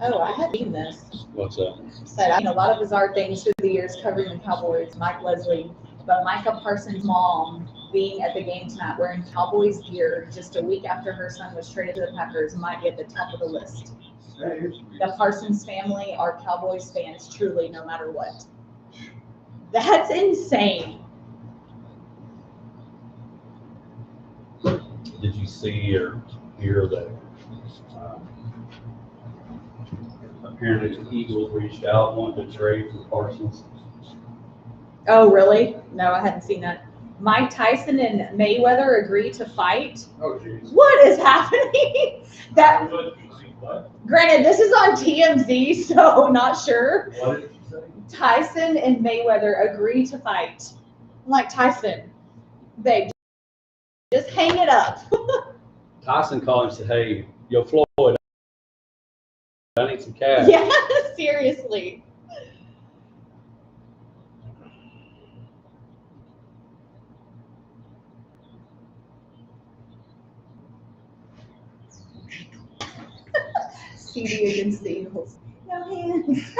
Oh, I had seen this. What's that? Said I've seen a lot of bizarre things through the years covering the Cowboys. Mike Leslie, but Micah Parsons' mom being at the game tonight wearing Cowboys gear just a week after her son was traded to the Packers might be at the top of the list. The Parsons family are Cowboys fans, truly, no matter what. That's insane. Did you see or hear that apparently the Eagles reached out, wanted to trade for Parsons? Oh, really? No, I hadn't seen that. Mike Tyson and Mayweather agree to fight. Oh, jeez. What is happening? That, What? granted, this is on TMZ, so not sure. What did you say? Tyson and Mayweather agree to fight. I'm like, Tyson, babe, just hang it up. Tyson called and said, "Hey, yo, Floyd, I need some cash." Yeah, seriously. CD against the Eagles. No hands.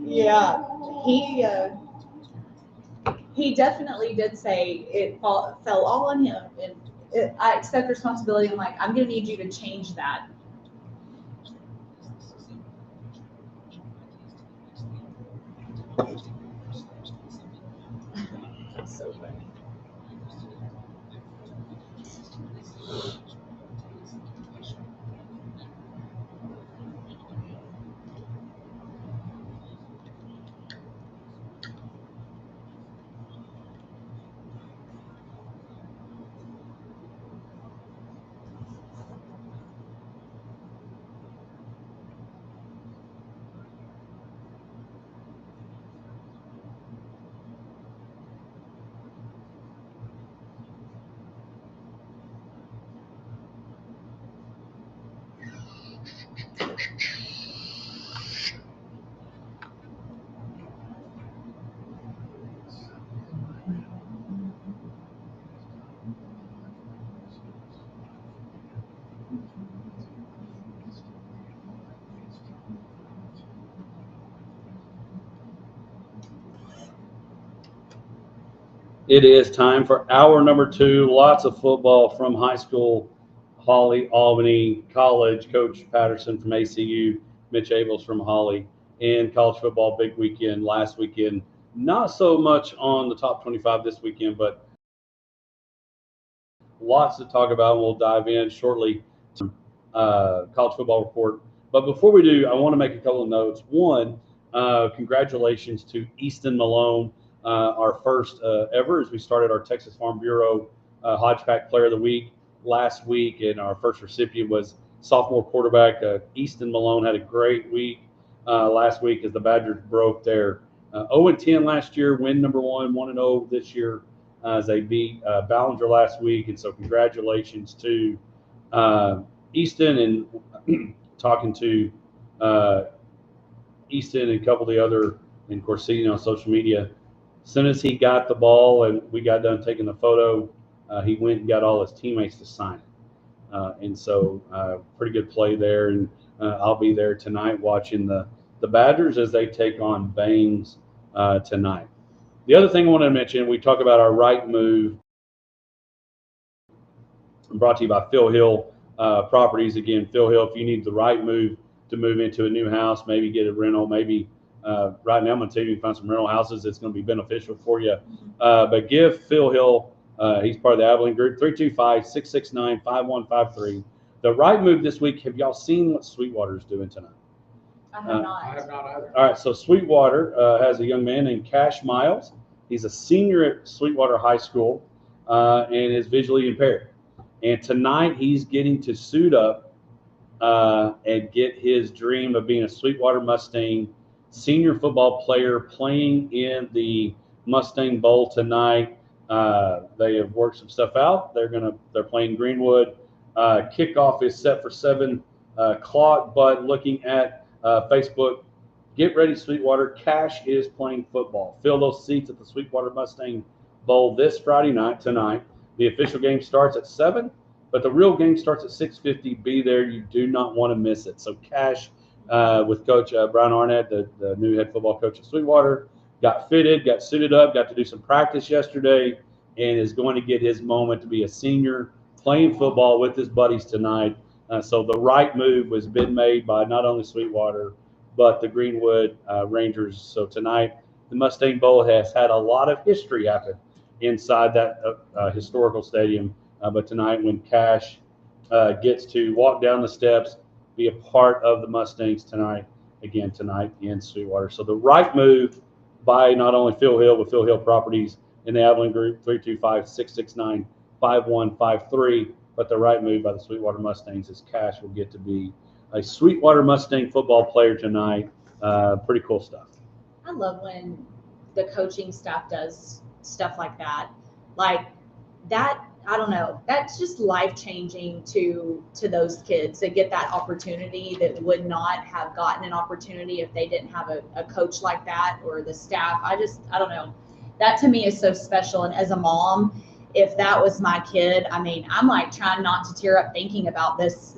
Yeah, he definitely did say it fell all on him, and I accept responsibility. I'm like, I'm gonna need you to change that. That's so funny. It is time for hour number 2. Lots of football from high school, Holly, Albany, college, Coach Patterson from ACU, Mitch Abels from Holly, and college football big weekend last weekend. Not so much on the top 25 this weekend, but lots to talk about. We'll dive in shortly to college football report. But before we do, I want to make a couple of notes. One, congratulations to Easton Malone, our first ever, as we started our Texas Farm Bureau Hodgepack Player of the Week last week, and our first recipient was sophomore quarterback Easton Malone. Had a great week last week as the Badgers broke their 0-10 last year, win number 1, 1-0 this year as they beat Ballinger last week. And so congratulations to Easton, and talking to Easton and a couple of the other, and of course, seeing on social media. As soon as he got the ball and we got done taking the photo, he went and got all his teammates to sign it. And so pretty good play there. And I'll be there tonight watching the Badgers as they take on Bangs tonight. The other thing I want to mention, we talk about our right move, brought to you by Phil Hill Properties. Again, Phil Hill, if you need the right move to move into a new house, maybe get a rental, maybe right now I'm going to tell you, you can find some rental houses that's going to be beneficial for you. But give Phil Hill, he's part of the Abilene Group, 325-669-5153. The right move this week, have y'all seen what Sweetwater's doing tonight? I have not. I have not either. All right, so Sweetwater has a young man named Cash Miles. He's a senior at Sweetwater High School and is visually impaired. And tonight he's getting to suit up and get his dream of being a Sweetwater Mustang senior football player playing in the Mustang Bowl tonight. They have worked some stuff out. They're playing Greenwood. Kickoff is set for 7 o'clock, but looking at Facebook, get ready, Sweetwater. Cash is playing football. Fill those seats at the Sweetwater Mustang Bowl this Friday night, tonight. The official game starts at 7. But the real game starts at 6:50. Be there. You do not want to miss it. So Cash with Coach Brian Arnett, the new head football coach at Sweetwater, got fitted, got suited up, got to do some practice yesterday, and is going to get his moment to be a senior playing football with his buddies tonight. So the right move was been made by not only Sweetwater, but the Greenwood Rangers. So tonight, the Mustang Bowl has had a lot of history happen inside that historical stadium. But tonight, when Cash gets to walk down the steps, be a part of the Mustangs tonight in Sweetwater. So the right move by not only Phil Hill, but Phil Hill Properties in the Abilene Group, 325-669-5153. But the right move by the Sweetwater Mustangs is Cash will get to be a Sweetwater Mustang football player tonight. Pretty cool stuff. I love when the coaching staff does stuff like that. Like that, I don't know, that's just life-changing to those kids that get that opportunity that would not have gotten an opportunity if they didn't have a coach like that or the staff. I don't know. That to me is so special. And as a mom, if that was my kid, I mean, I'm like trying not to tear up thinking about this.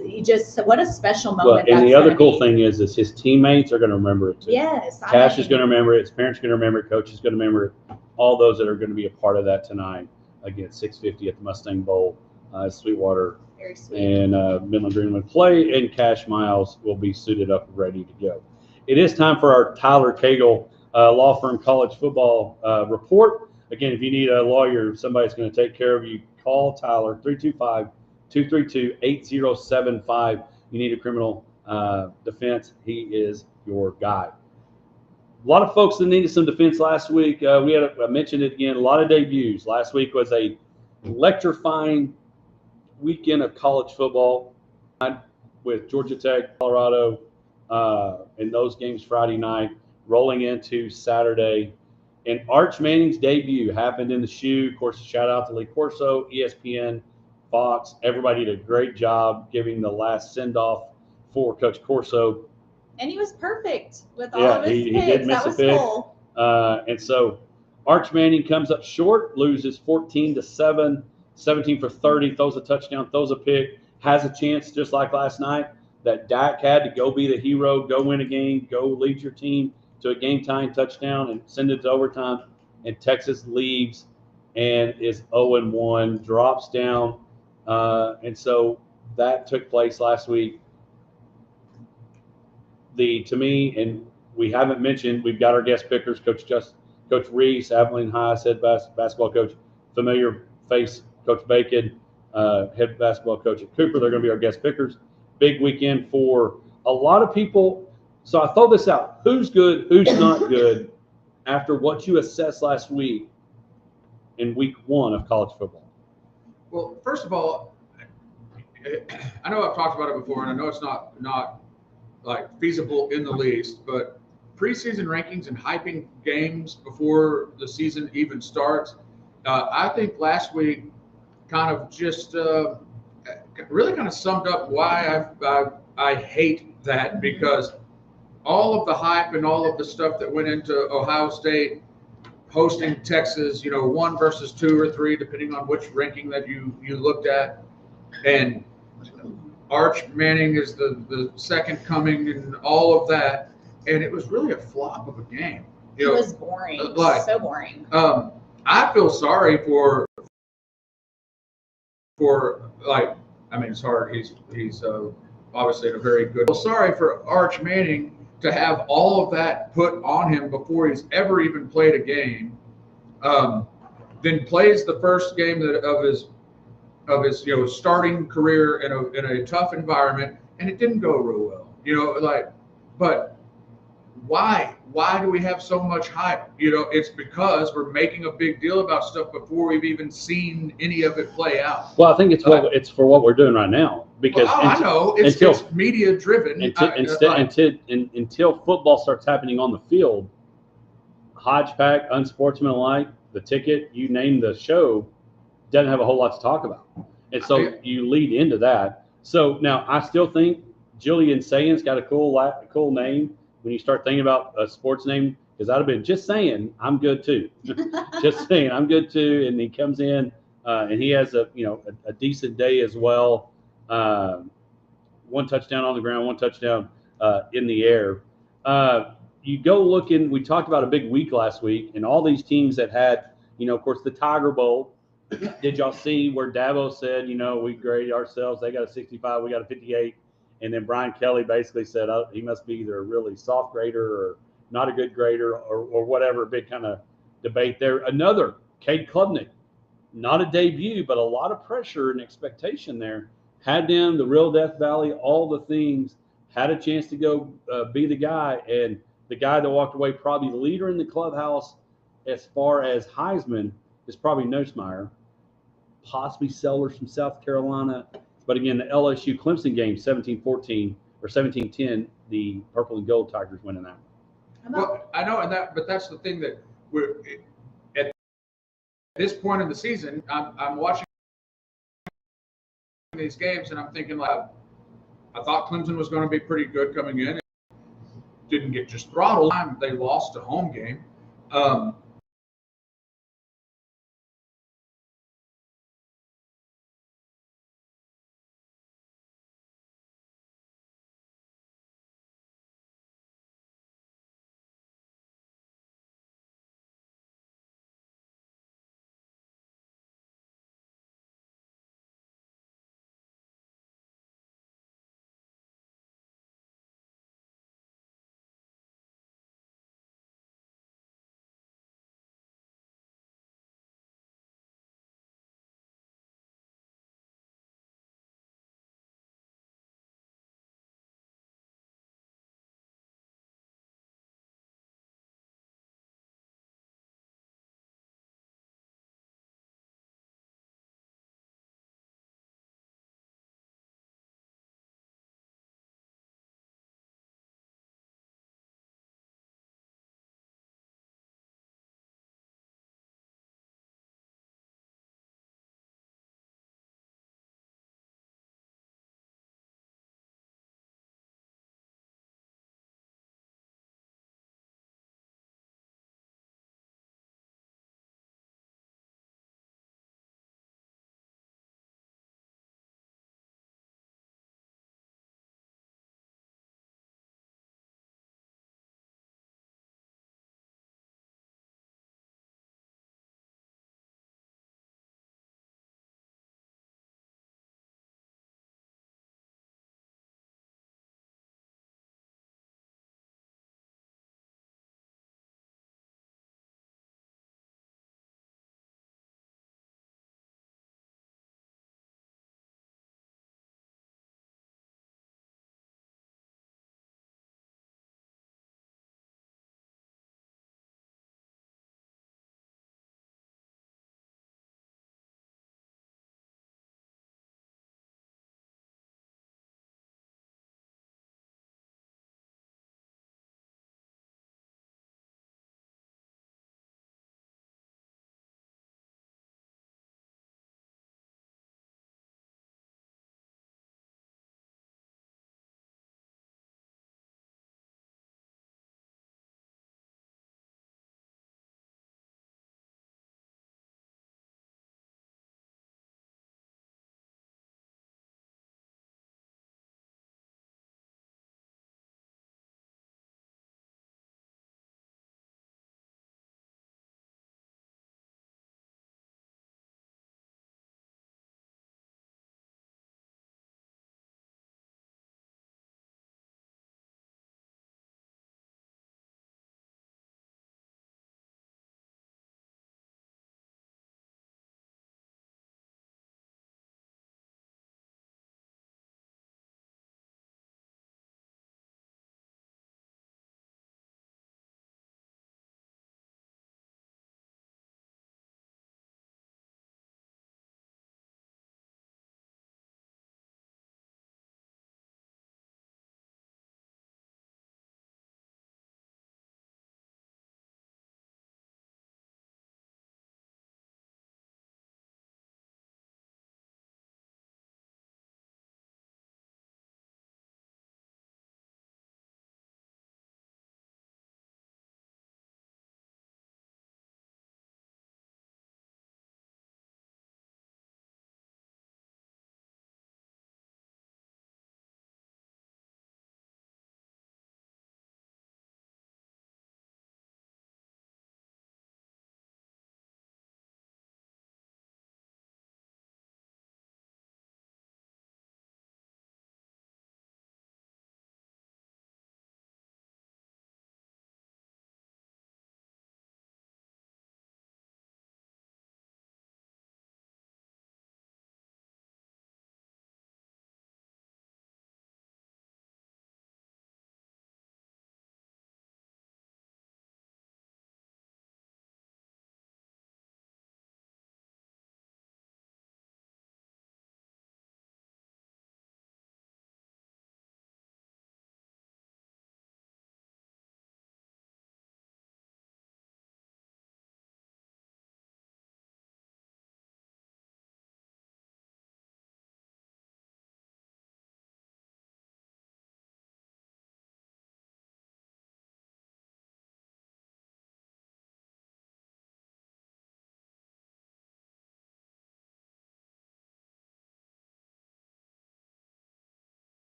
What a special moment. Well, and the other cool thing is his teammates are going to remember it too. Yes. Cash is going to remember it. His parents are going to remember it. Coach is going to remember it. All those that are going to be a part of that tonight. Again, 6:50 at the Mustang Bowl, Sweetwater Very sweet. and Midland Greenwood play, and Cash Miles will be suited up and ready to go. It is time for our Tyler Cagle Law Firm College Football Report. Again, if you need a lawyer, somebody's going to take care of you, call Tyler, 325-232-8075. You need a criminal defense, he is your guy. A lot of folks that needed some defense last week. I mentioned it again, a lot of debuts. Last week was a electrifying weekend of college football with Georgia Tech, Colorado, and those games Friday night, rolling into Saturday. And Arch Manning's debut happened in the shoe. Of course, shout out to Lee Corso, ESPN, Fox. Everybody did a great job giving the last send-off for Coach Corso. And he was perfect with all of his picks. He did miss that was a pick. cool. And so Arch Manning comes up short, loses 14-7, 17 for 30, throws a touchdown, throws a pick, has a chance just like last night that Dak had to go be the hero, go win a game, go lead your team to a game-tying touchdown and send it to overtime. And Texas leaves and is 0-1, drops down. And so that took place last week. To me, and we haven't mentioned, we've got our guest pickers, Coach Reese, Abilene High head basketball coach, familiar face, Coach Bacon, head basketball coach at Cooper. They're going to be our guest pickers. Big weekend for a lot of people. So I throw this out. Who's good, who's not good after what you assessed last week in week one of college football? Well, first of all, I know I've talked about it before, and I know it's not like feasible in the least, but preseason rankings and hyping games before the season even starts, I think last week kind of just really kind of summed up why I hate that, because all of the hype and all of the stuff that went into Ohio State hosting Texas, 1 versus 2 or 3, depending on which ranking that you looked at, and Arch Manning is the second coming and all of that, and it was really a flop of a game. It was boring, so boring. I feel sorry for it's hard. He's obviously in a very good. I feel sorry for Arch Manning to have all of that put on him before he's ever even played a game. Then plays the first game of his starting career in a tough environment, and it didn't go real well. But why do we have so much hype? It's because we're making a big deal about stuff before we've even seen any of it play out. Well, I think it's for what we're doing right now, because I know it's media driven. Until football starts happening on the field, hodgepodge, unsportsmanlike, the ticket, you name the show, doesn't have a whole lot to talk about. And so you lead into that. So now I still think Jillian Sayin's got a cool name when you start thinking about a sports name, because I'd have been just saying I'm good too. Just saying I'm good too. And he comes in and he has a decent day as well. One touchdown on the ground, one touchdown in the air. You go looking. We talked about a big week last week, and all these teams that had, of course, the Tiger Bowl. Did y'all see where Dabo said, we grade ourselves? They got a 65, we got a 58. And then Brian Kelly basically said, oh, he must be either a really soft grader or not a good grader or whatever. Big kind of debate there. Another, Cade Klubnik, not a debut, but a lot of pressure and expectation there. Had them, the real Death Valley, all the things, had a chance to go be the guy. And the guy that walked away probably leader in the clubhouse as far as Heisman is probably Nosemeyer, possibly Sellers from South Carolina. But again, the LSU Clemson game, 17-14 or 17-10, the Purple and Gold Tigers winning that. Well, I know, but that's the thing that we're at this point in the season. I'm watching these games and I'm thinking, like, I thought Clemson was going to be pretty good coming in. Didn't get just throttled. They lost a home game.